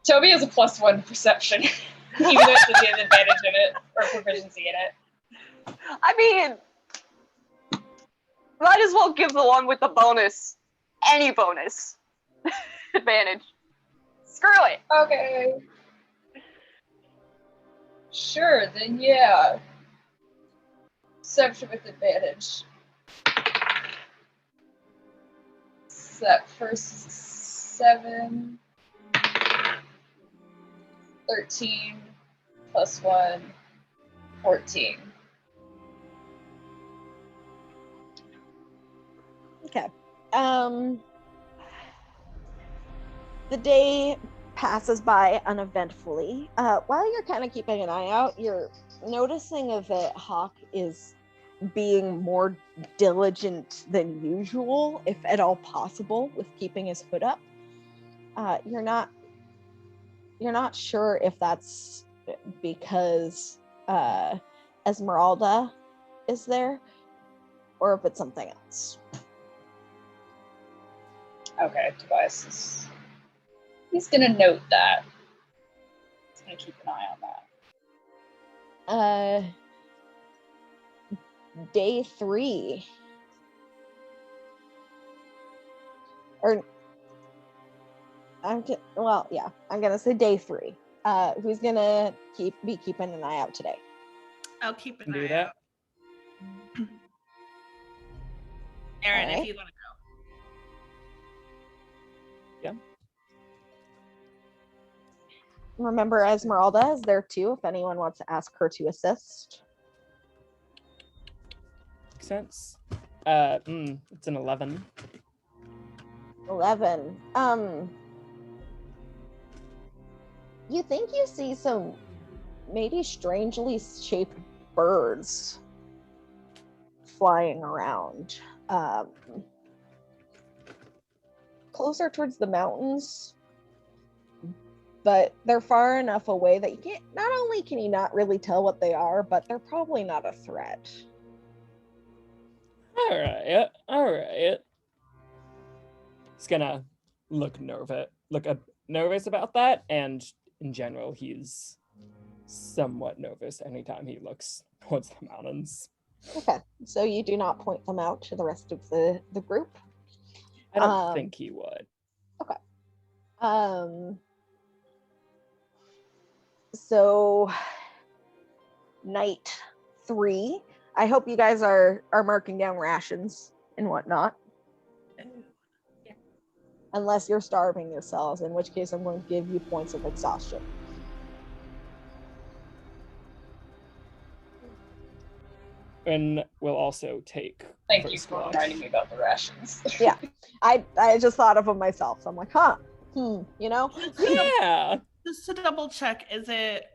Toby has a +1 perception, even though it doesn't have advantage in it, or proficiency in it. I mean, might as well give the one with the bonus any bonus advantage. Screw it. Okay. Sure, then yeah. Perception with advantage. That first 7. 13 plus 1, 14. Okay. The day passes by uneventfully. While you're kind of keeping an eye out, you're noticing that Hawk is being more diligent than usual, if at all possible, with keeping his hood up. You're not sure if that's because Esmeralda is there or if it's something else. Okay, Tobias he's gonna note that. He's gonna keep an eye on that. Day 3. Or I'm gonna say day 3. Who's gonna be keeping an eye out today? I'll keep an Do eye that. out. Aaron, Alright. if you want to go. Yeah. Remember, Esmeralda is there too if anyone wants to ask her to assist. Makes sense. It's an 11. 11. You think you see some maybe strangely shaped birds flying around. Closer towards the mountains, but they're far enough away that you can't. Not only can you not really tell what they are, but they're probably not a threat. All right. He's gonna look nervous about that, and in general, he's somewhat nervous anytime he looks towards the mountains. Okay, so you do not point them out to the rest of the group. I don't think he would. Okay. So night 3. I hope you guys are marking down rations and whatnot. Yeah. Unless you're starving yourselves, in which case I'm going to give you points of exhaustion. And we'll also take. Thank you first for watch. reminding me about the rations. Yeah. I just thought of them myself, so I'm like, you know? Yeah. Just to double check, is it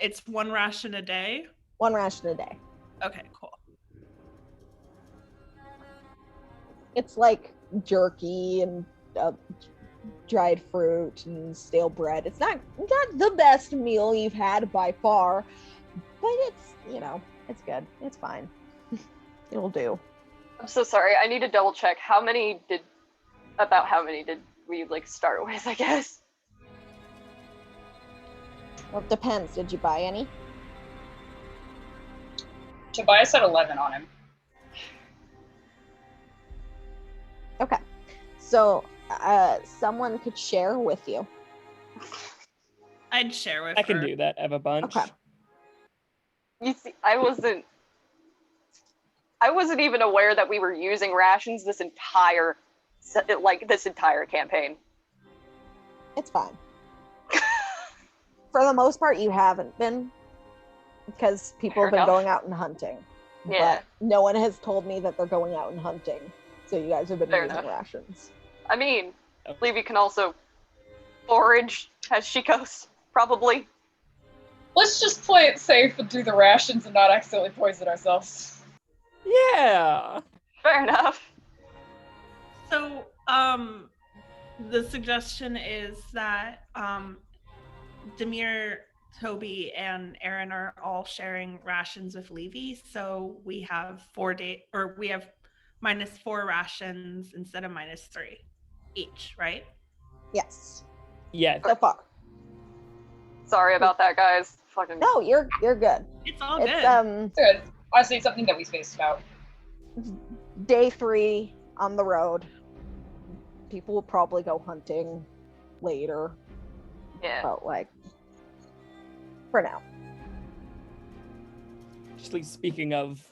it's 1 ration a day? 1 ration a day. Okay, cool. It's like jerky and dried fruit and stale bread. It's not the best meal you've had by far, but it's, it's good. It's fine. It'll do. I'm so sorry. I need to double check. How many did we start with, I guess? Well, it depends. Did you buy any? Tobias had 11 on him. Okay. So someone could share with you. I'd share with I her. can do that. I have a bunch. Okay. You see, I wasn't even aware that we were using rations this entire campaign. It's fine. For the most part, you haven't been, because people have been going out and hunting. Yeah. But no one has told me that they're going out and hunting, so you guys have been using rations. I mean, Levy can also forage as she goes, probably. Let's just play it safe and do the rations and not accidentally poison ourselves. Yeah. Fair enough. So, the suggestion is that Demir, Toby, and Aaron are all sharing rations with Levy, so we have we have -4 rations instead of -3 each, right? Yes. Yeah. So far. Sorry about that, guys. Fucking. No, you're good. It's all good. It's Good. Honestly, something that we spaced about. day 3 on the road. People will probably go hunting later. Yeah. But for now. Actually, speaking of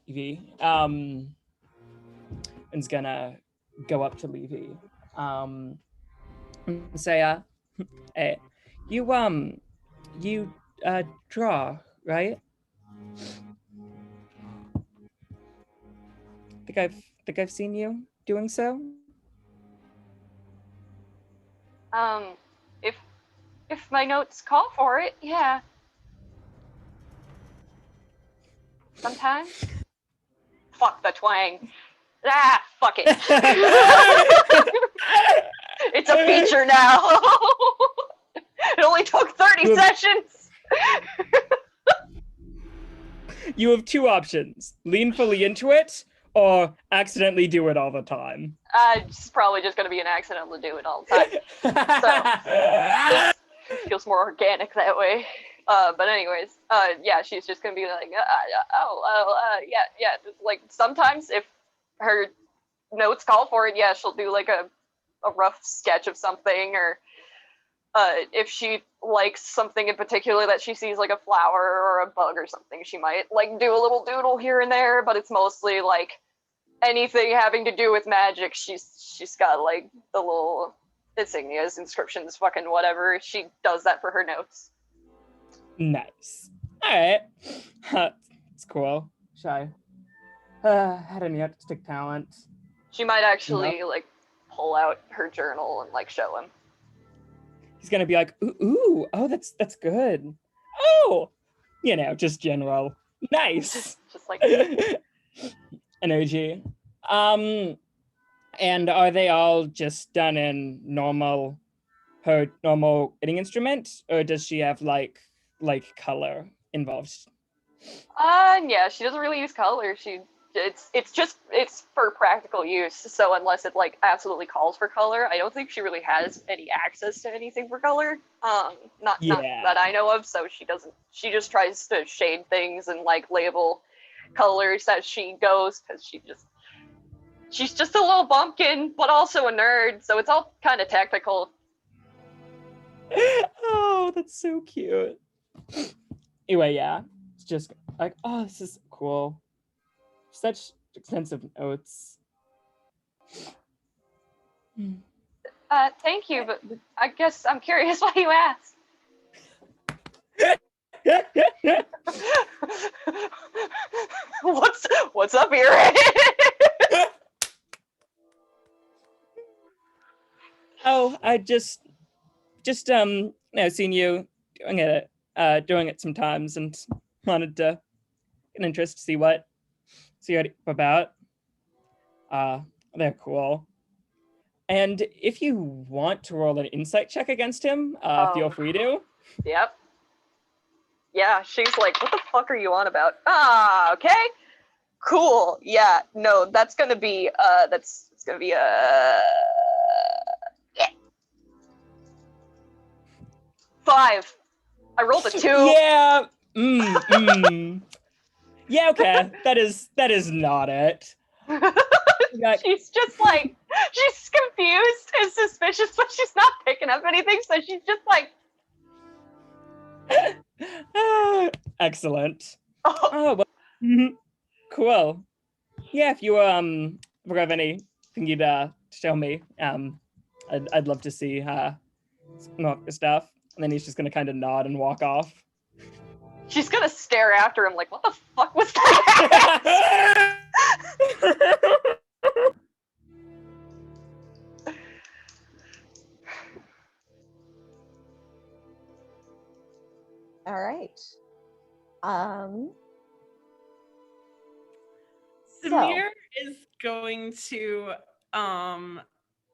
Levy, is gonna go up to Levy, and say, hey, you draw, right? Think I've seen you doing so. Um, if my notes call for it, yeah. Sometimes. Fuck the twang. Ah, fuck it. It's a feature now. It only took 30 sessions. You have two options: lean fully into it, or accidentally do it all the time. It's probably just gonna be an accident to do it all the time. So it feels more organic that way. But anyways, yeah, she's just gonna be like, yeah. Like sometimes if her notes call for it, yeah, she'll do like a rough sketch of something, or if she likes something in particular that she sees, like a flower or a bug or something, she might like do a little doodle here and there, but it's mostly like anything having to do with magic. She's got like the little insignias, inscriptions, fucking whatever. She does that for her notes. Nice. All right. It's cool. Shy. Had any artistic talent. She might actually like pull out her journal and like show him. He's gonna be like, ooh, oh, that's good. Oh, just general. Nice. Just like energy. And are they all just done in her normal writing instrument, or does she have like color involved? Yeah, she doesn't really use color. It's for practical use. So unless it like absolutely calls for color, I don't think she really has any access to anything for color. Not that I know of. So she just tries to shade things and like label colors as she goes, because she's just a little bumpkin, but also a nerd. So it's all kind of technical. Oh, that's so cute. Anyway, yeah, it's just like, oh, this is cool. Such extensive notes. Thank you, but I guess I'm curious why you asked. What's up here? Oh, I just seen you doing it sometimes, and wanted to get an interest to see what you're about. They're cool. And if you want to roll an insight check against him, feel free to. Yep. Yeah, she's like, what the fuck are you on about? Okay. Cool. Yeah, no, that's gonna be yeah. 5. I rolled a 2. Yeah. Yeah, okay. That is not it. She's just like, she's confused and suspicious, but she's not picking up anything, so she's just like excellent. Oh, well, cool. Yeah, if you have anything you'd show me, I'd love to see more stuff. And then he's just gonna kind of nod and walk off. She's gonna stare after him like, what the fuck was that? All right. Samir is going to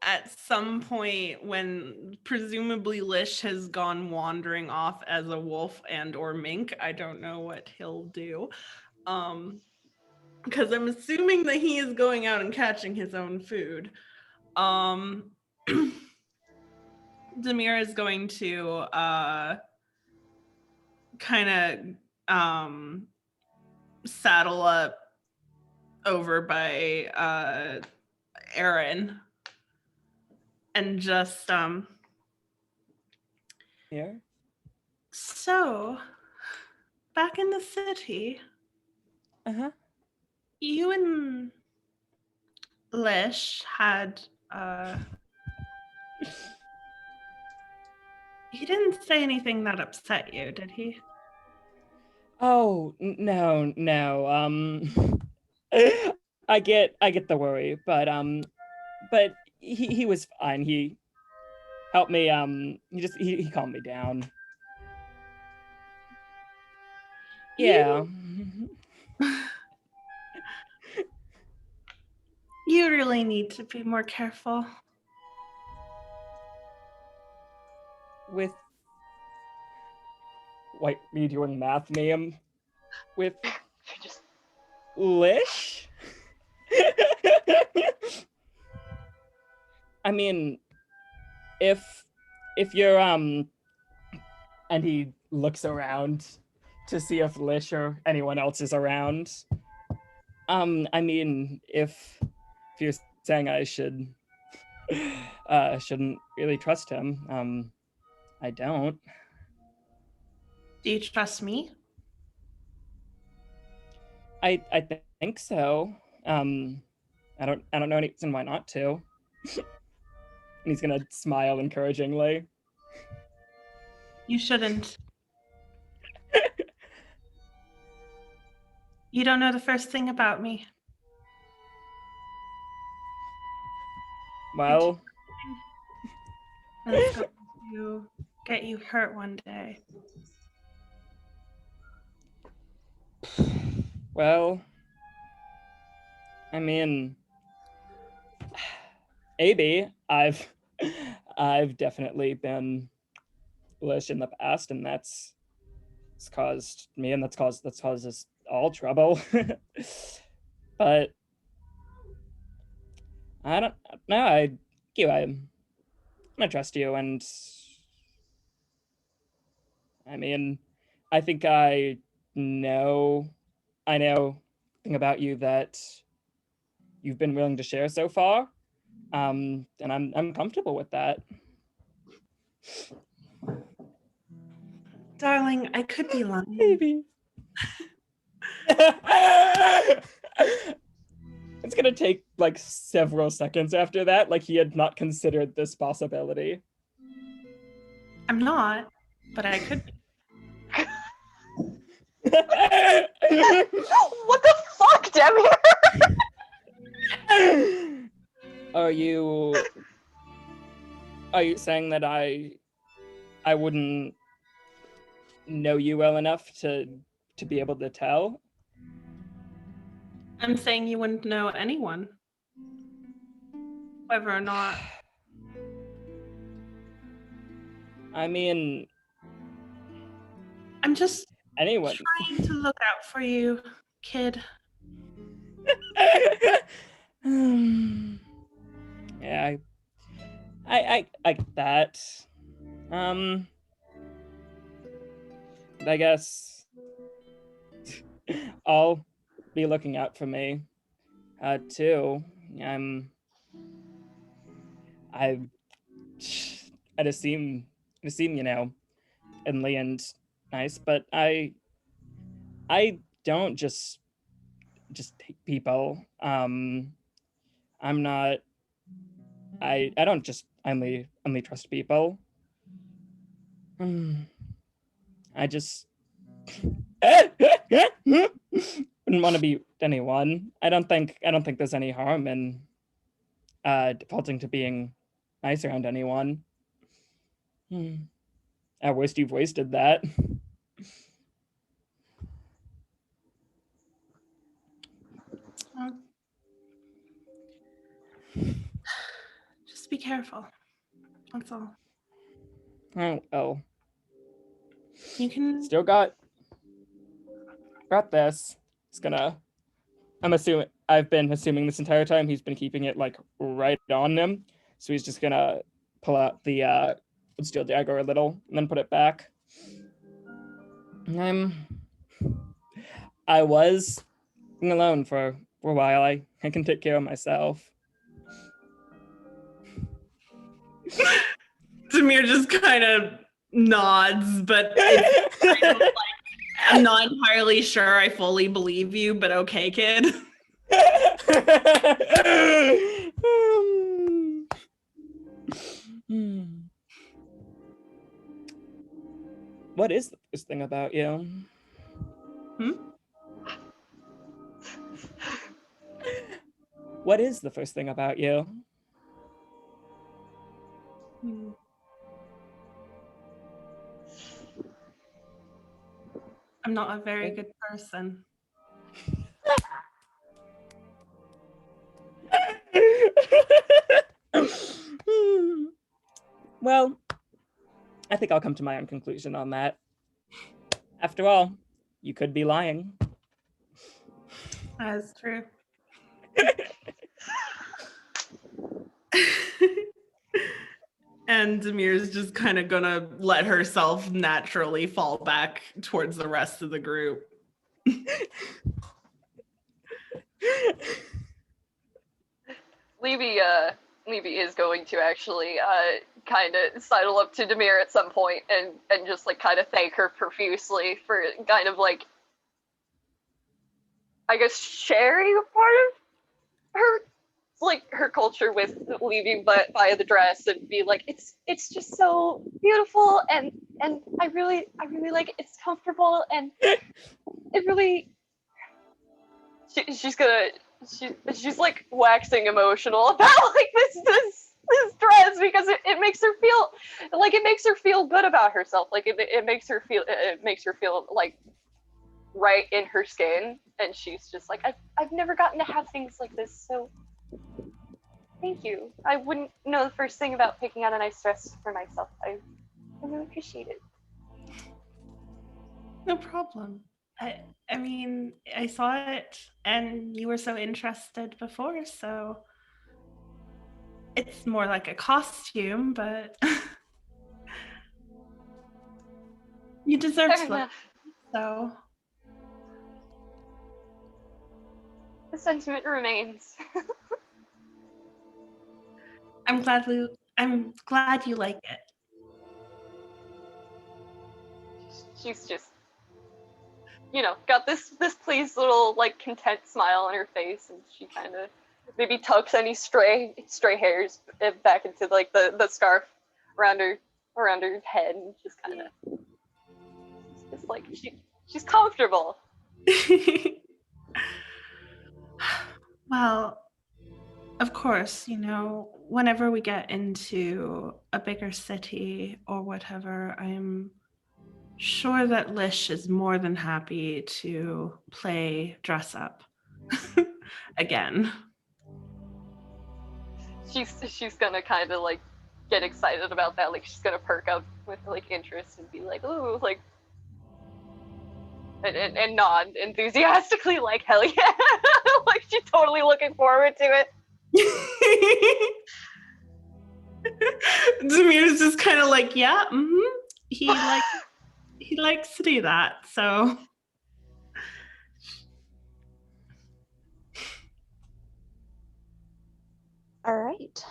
at some point, when presumably Lish has gone wandering off as a wolf and or mink, I don't know what he'll do, because I'm assuming that he is going out and catching his own food. Demir is going to kind of saddle up over by Aaron and just Yeah. So back in the city, you and Lish had He didn't say anything that upset you, did he? Oh, no. I get the worry, but he was fine. He helped me, he calmed me down. Yeah. You really need to be more careful. With me doing math, ma'am? With Just Lish? I mean, if you're and he looks around to see if Lish or anyone else is around. I mean, if you're saying I shouldn't really trust him, I don't. Do you trust me? I think so. I don't know any reason why not to. And he's gonna smile encouragingly. You shouldn't. You don't know the first thing about me. Well, It's going to get you hurt one day. well, I mean, maybe I've definitely been Lish in the past, and it's caused me, and that's caused us all trouble. But I don't know. I'm gonna trust you, and I mean, I think I know thing about you that you've been willing to share so far, and I'm comfortable with that. Darling, I could be lying. Maybe. It's gonna take like several seconds after that, like he had not considered this possibility. I'm not, but I could be. what the fuck, Demi? Are you saying that I wouldn't know you well enough to be able to tell? I'm saying you wouldn't know anyone, whether or not. I mean, I'm just anyone. trying to look out for you, kid. Yeah, I get that. I guess I'll be looking out for me, too. I just seem, friendly and nice, but I don't just take people. I'm not. I don't just only trust people. I just wouldn't want to be anyone. I don't think there's any harm in defaulting to being nice around anyone. At worst, you've wasted that. Just be careful. That's all. Oh well. You can Still got this. It's gonna. I've been assuming this entire time he's been keeping it like right on him, so he's just gonna pull out the steel dagger a little and then put it back. I was alone for a while. I can take care of myself. Demir just kind of nods, but it's kind of like, I'm not entirely sure I fully believe you, but okay, kid. What is the first thing about you? What is the first thing about you? I'm not a very good person. Well, I think I'll come to my own conclusion on that. After all, you could be lying. That's true. And Demir's just kind of gonna let herself naturally fall back towards the rest of the group. Levy is going to actually kind of sidle up to Demir at some point and just like kind of thank her profusely for kind of like, I guess, sharing a part of her, like, her culture with Levy, but via the dress, and be like, it's just so beautiful, and I really like it. It's comfortable, and it really. She's like waxing emotional about like this dress because it makes her feel like, it makes her feel good about herself. Like it makes her feel like right in her skin, and she's just like, I've never gotten to have things like this, so thank you. I wouldn't know the first thing about picking out a nice dress for myself. I really appreciate it. No problem. I mean, I saw it and you were so interested before, so it's more like a costume, but you deserve Fair to look, enough. so. The sentiment remains. I'm glad you like it. She's just, got this pleased little like content smile on her face, and she kind of maybe tucks any stray hairs back into like the scarf around her head, and just kind of just like she's comfortable. Well, of course, whenever we get into a bigger city or whatever, I'm sure that Lish is more than happy to play dress up again. She's gonna kind of like get excited about that. Like she's gonna perk up with like interest and be like, ooh, like, and nod enthusiastically, like, hell yeah. Like she's totally looking forward to it. Demir's just kind of like, yeah, he likes to do that, so. All right.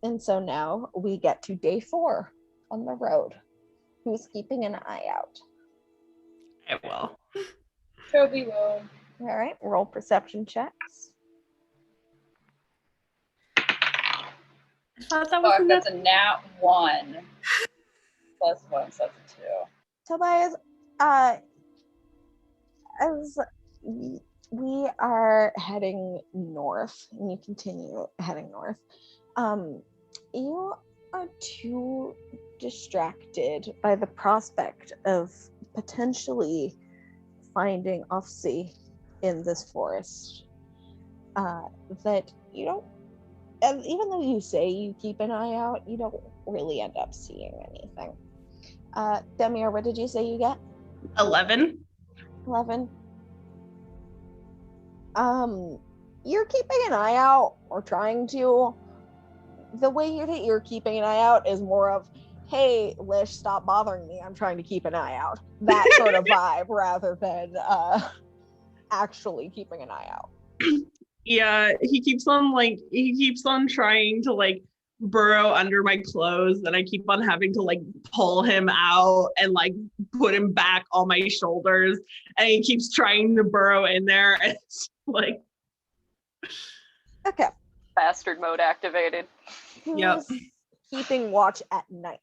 And so now we get to day 4 on the road. Who's keeping an eye out? I will. Toby will. All right, roll perception checks. I thought that was that's a nat 1. Plus 1, so that's a 2. Tobias, as we are heading north, and you continue heading north, you are too distracted by the prospect of potentially finding Offsea in this forest that you don't, and even though you say you keep an eye out, you don't really end up seeing anything. Demir, what did you say you get? 11. 11. You're keeping an eye out, or trying to. The way you're keeping an eye out is more of, hey, Lish, stop bothering me. I'm trying to keep an eye out. That sort of vibe, rather than actually keeping an eye out. Yeah, he keeps on trying to like burrow under my clothes, and I keep on having to like pull him out and like put him back on my shoulders, and he keeps trying to burrow in there, and it's like, okay, bastard mode activated. Who's keeping watch at night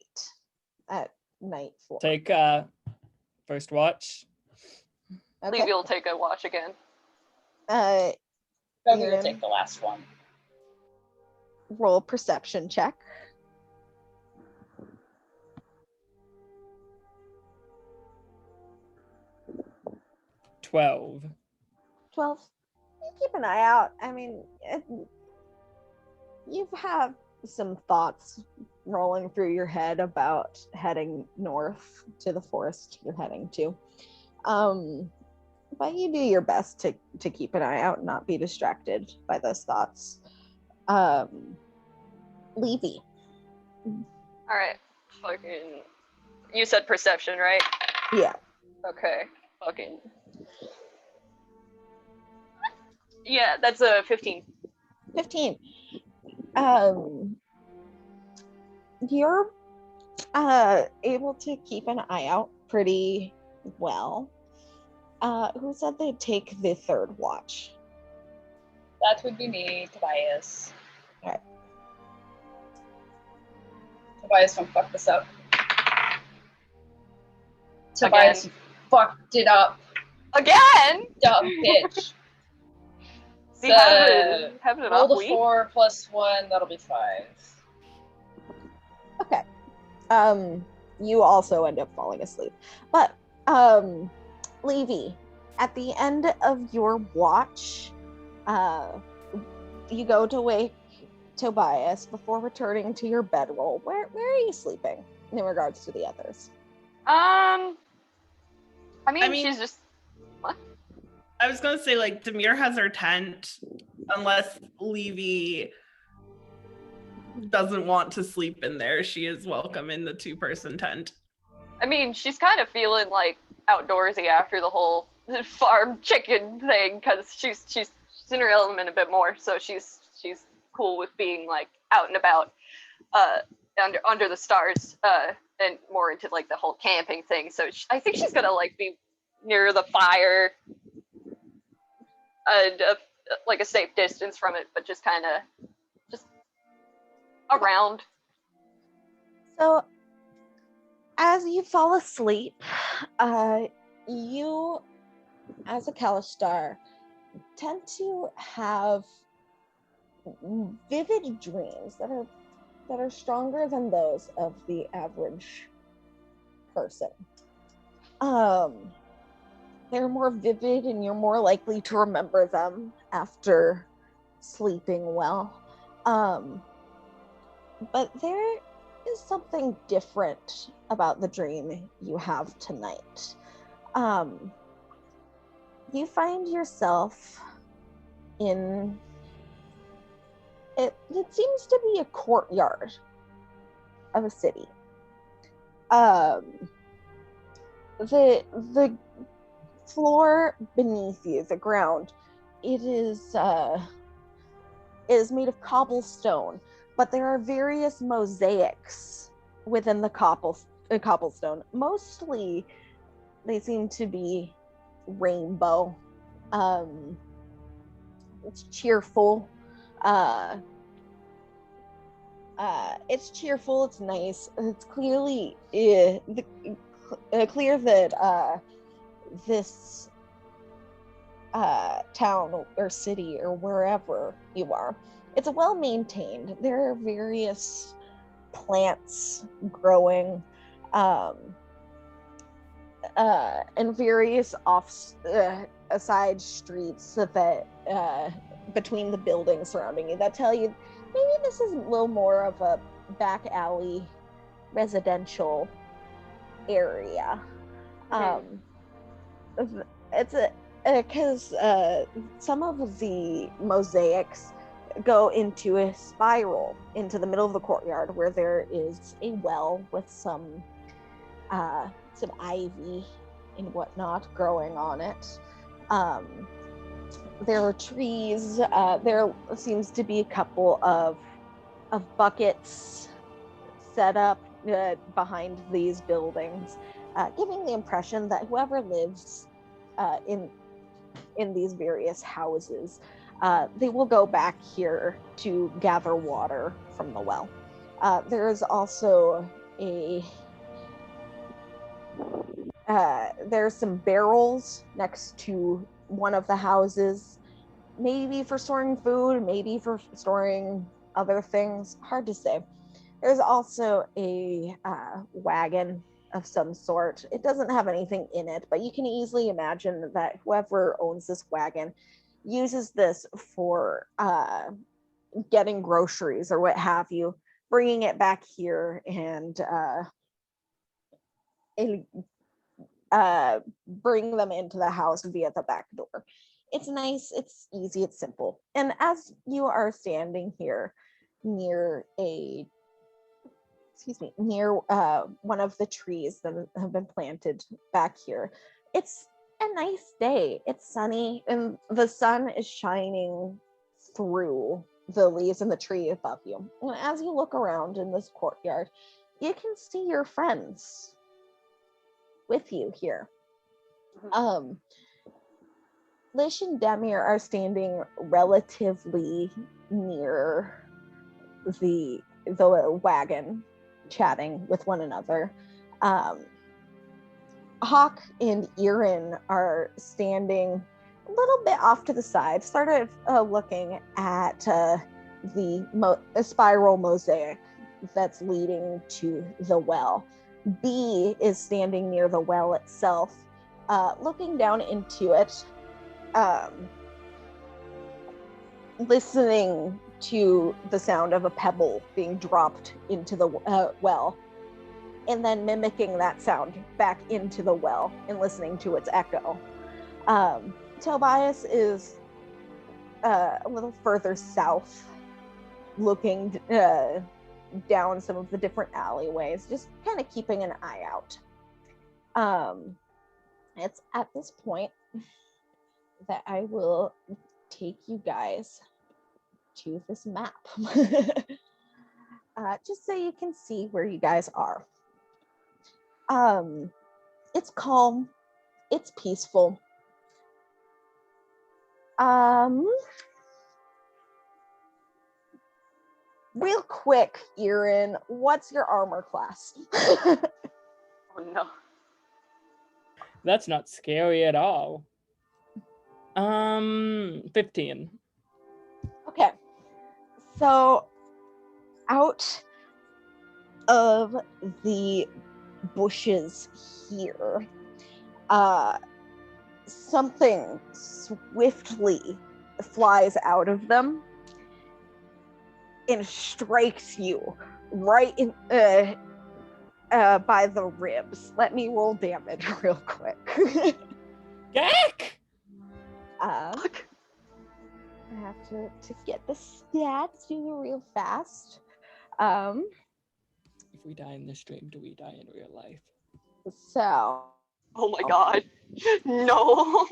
at night floor. Take first watch. Okay. Levy will take a watch again. Toby will Aaron, take the last one. roll perception check. 12. 12. You keep an eye out. I mean, you have some thoughts rolling through your head about heading north to the forest you're heading to. But you do your best to keep an eye out and not be distracted by those thoughts. Levy. All right. Fucking. You said perception, right? Yeah. Okay. Fucking. Yeah, that's a 15. 15. You're able to keep an eye out pretty well. Who said they'd take the third watch? That would be me, Tobias. Alright. Tobias, don't fuck this up. Tobias, you fucked it up. Again? Dumb bitch. See, having an roll off the week? 4 plus 1, that'll be 5. Okay. You also end up falling asleep. But, Levy, at the end of your watch, you go to wake Tobias before returning to your bedroll. Where are you sleeping in regards to the others? I mean, she's just. What? I was gonna say, like, Demir has her tent, unless Levy doesn't want to sleep in there. She is welcome in the 2-person tent. I mean, she's kind of feeling like outdoorsy after the whole farm chicken thing, because she's in her element a bit more. So she's cool with being like out and about, under the stars, and more into like the whole camping thing. So I think she's gonna like be near the fire, and like a safe distance from it, but just kind of just around. So, as you fall asleep, you, as a Kalistar, tend to have vivid dreams that are stronger than those of the average person. They're more vivid, and you're more likely to remember them after sleeping well. But there is something different about the dream you have tonight. You find yourself in it seems to be a courtyard of a city. The floor beneath you, the ground, it is made of cobblestone, but there are various mosaics within the cobblestone. Mostly, they seem to be rainbow. It's cheerful. It's cheerful. It's nice. It's clearly clear that this town or city or wherever you are, it's well maintained. There are various plants growing, and various side streets that between the buildings surrounding you that tell you maybe this is a little more of a back alley residential area. It's because some of the mosaics go into a spiral into the middle of the courtyard, where there is a well with some ivy and whatnot growing on it. There are trees. There seems to be a couple of buckets set up behind these buildings, giving the impression that whoever lives in these various houses, they will go back here to gather water from the well. There is also a there's some barrels next to one of the houses, maybe for storing food, maybe for storing other things. Hard to say. There's also a wagon of some sort. It doesn't have anything in it, but you can easily imagine that whoever owns this wagon uses this for getting groceries or what have you, bringing it back here and bring them into the house via the back door. It's nice, it's easy, it's simple. And as you are standing here near one of the trees that have been planted back here, it's a nice day. It's sunny and the sun is shining through the leaves in the tree above you. And as you look around in this courtyard, you can see your friends with you here. Lish and Demir are standing relatively near the wagon, chatting with one another. Hawk and Irin are standing a little bit off to the side, sort of looking at the spiral mosaic that's leading to the well. B is standing near the well itself, looking down into it, listening to the sound of a pebble being dropped into the well, and then mimicking that sound back into the well and listening to its echo. Tobias is a little further south, looking down some of the different alleyways, just kind of keeping an eye out. It's at this point that I will take you guys to this map. Just so you can see where you guys are. It's calm, it's peaceful. Real quick, Irin, what's your armor class? Oh no. That's not scary at all. 15. Okay. So out of the bushes here, something swiftly flies out of them and strikes you right in by the ribs. Let me roll damage real quick. Gak! I have to get the stats real fast. If we die in this dream, do we die in real life? So. Oh my god. No.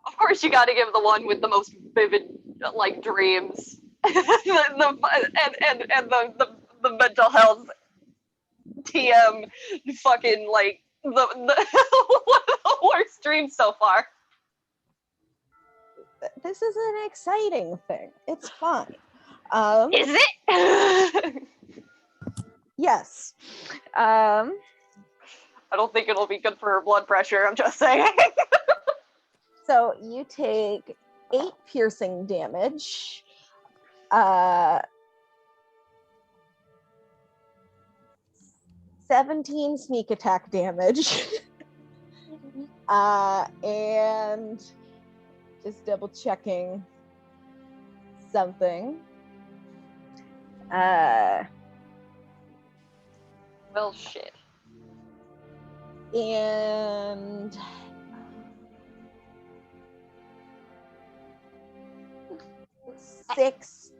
Of course you gotta give the one with the most vivid, like, dreams. the mental health TM fucking, like, the one of the worst dreams so far. This is an exciting thing. It's fun. Is it? Yes. I don't think it'll be good for her blood pressure, I'm just saying. So you take 8 piercing damage. 17 sneak attack damage. And just double checking something. Well, shit. And six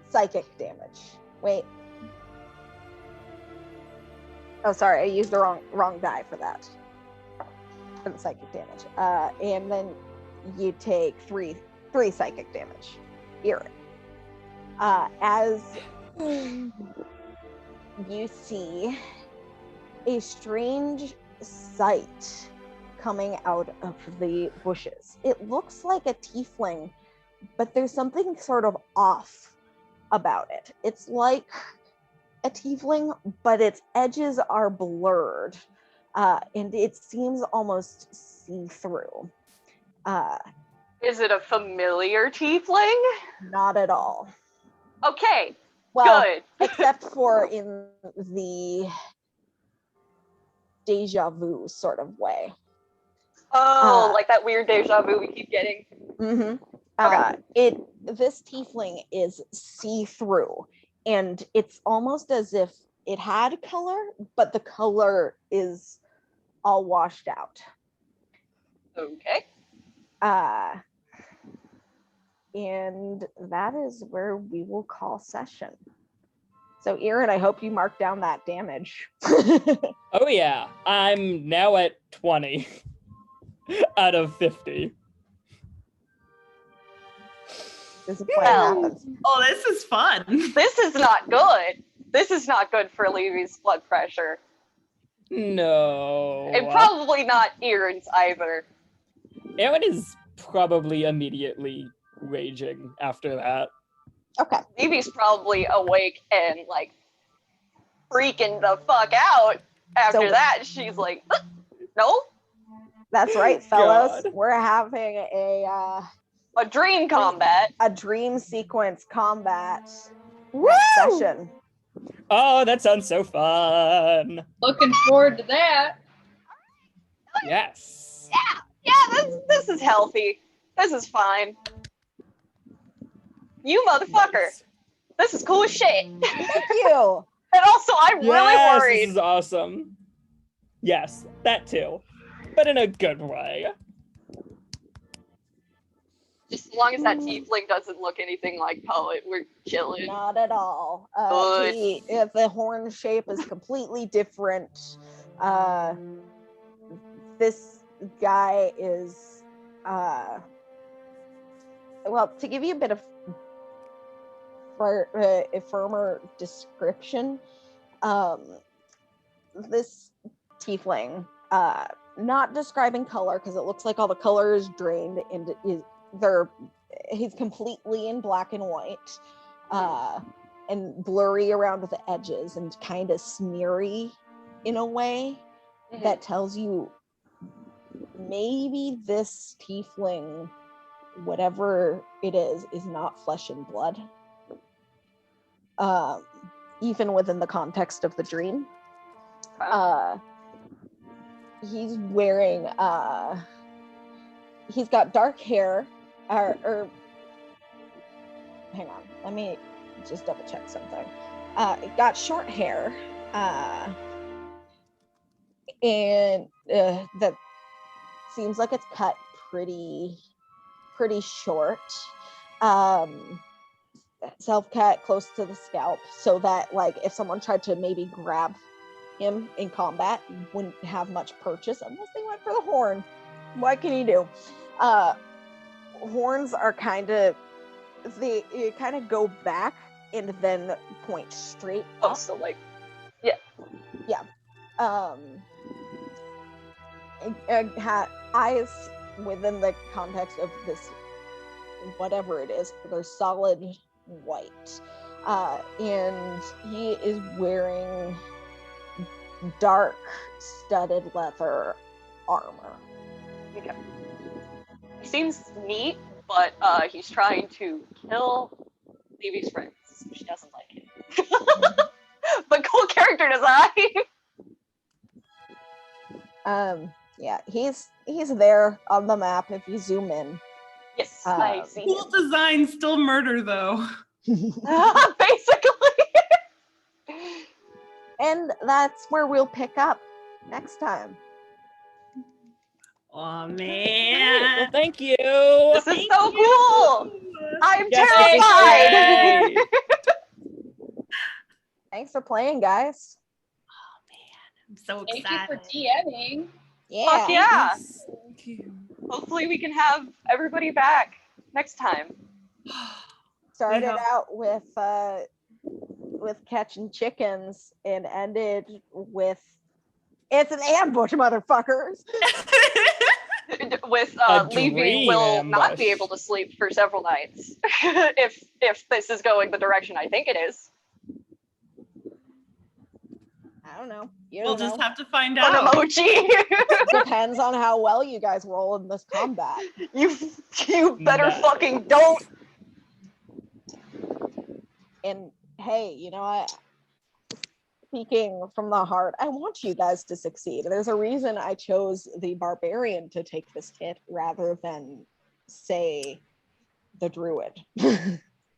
psychic damage. Wait. Oh, sorry, I used the wrong die for that. For the psychic damage. And then you take three psychic damage. Irin. As you see a strange sight coming out of the bushes. It looks like a tiefling, but there's something sort of off about it. It's like a tiefling, but its edges are blurred, and it seems almost see-through. Is it a familiar tiefling? Not at all. Okay, Well, good. except for in the deja vu sort of way. Like that weird deja vu we keep getting. Mm-hmm. Okay. This tiefling is see-through, and it's almost as if it had color, but the color is all washed out. Okay. And that is where we will call session. So, Erin, I hope you mark down that damage. Oh yeah, I'm now at 20 out of 50. This is what happens. Oh, this is fun. This is not good. This is not good for Levy's blood pressure. No. And probably not Erin's either. Aaron is probably immediately raging after that. Okay. Levy's probably awake and like freaking the fuck out. After that, she's like, no, That's right, fellas. God. We're having a dream combat. a dream sequence combat session. Oh, that sounds so fun. Looking forward to that. Yes. Yeah, this is healthy. This is fine. You motherfucker. Nice. This is cool as shit. Thank you. And also, I'm really Yes, worried. this is awesome. Yes, that too, but in a good way. Just as long as that tiefling doesn't look anything like Poet, we're chilling. Not at all. Good. The horn shape is completely different. This guy is, well, to give you a bit of a firmer description, this tiefling, not describing color because it looks like all the color is drained and he's completely in black and white, and blurry around the edges and kind of smeary in a way that tells you maybe this tiefling, whatever it is not flesh and blood. Even within the context of the dream. He's wearing, he's got dark hair, or hang on, let me just double check something. Got short hair, and that seems like it's cut pretty short. Self-cut close to the scalp, so that like if someone tried to maybe grab him in combat, wouldn't have much purchase unless they went for the horn. What can you do? Horns are kind of go back and then point straight up. So like, eyes within the context of this, whatever it is, they're solid white, and he is wearing dark studded leather armor. okay. He seems neat, but he's trying to kill Levy's friends. She doesn't like him. But cool character design. Yeah, he's there on the map if you zoom in. Yes, I see. Cool design, still murder though. Basically. And that's where we'll pick up next time. Oh Well, man. thank you. This is so cool. I'm Yes, terrified. Thanks for playing, guys. I'm so Thank you for excited. DMing. Yeah. Fuck yeah. Thank you. Hopefully we can have everybody back next time. Started Yeah. out with catching chickens and ended with it's an ambush, motherfuckers. With A Levy dream will not be ambush. able to sleep for several nights if this is going the direction I think it is. I don't know. You We'll don't just know. have to find An out. emoji. Depends on how well you guys roll in this combat. You better Nice. fucking don't. And hey, you know what? Speaking from the heart, I want you guys to succeed. There's a reason I chose the barbarian to take this kit rather than, say, the druid, or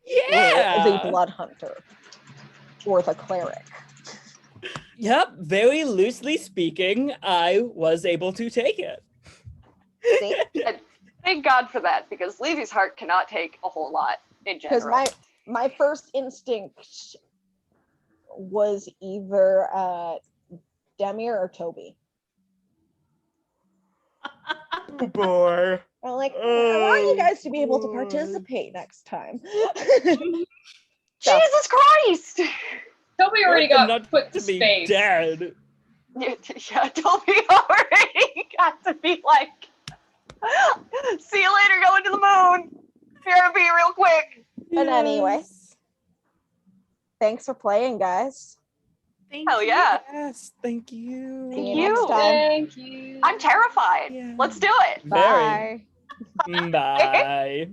the blood hunter, or the cleric. Yep, very loosely speaking, I was able to take it. See? And thank God for that, because Levy's heart cannot take a whole lot in Because general. my first instinct was either Demir or Toby. Boy. I'm like, I want you guys to be able to participate next time. Jesus Christ! Toby already got put to to be space. dead. Yeah, Toby already got to be like, see you later, going to the moon. Here to be real quick. And anyway, thanks for playing, guys. Hell yeah. Yes, thank you. See Thank you next you. time. Thank you. I'm terrified. Yeah. Let's do it. Very. Bye. Bye.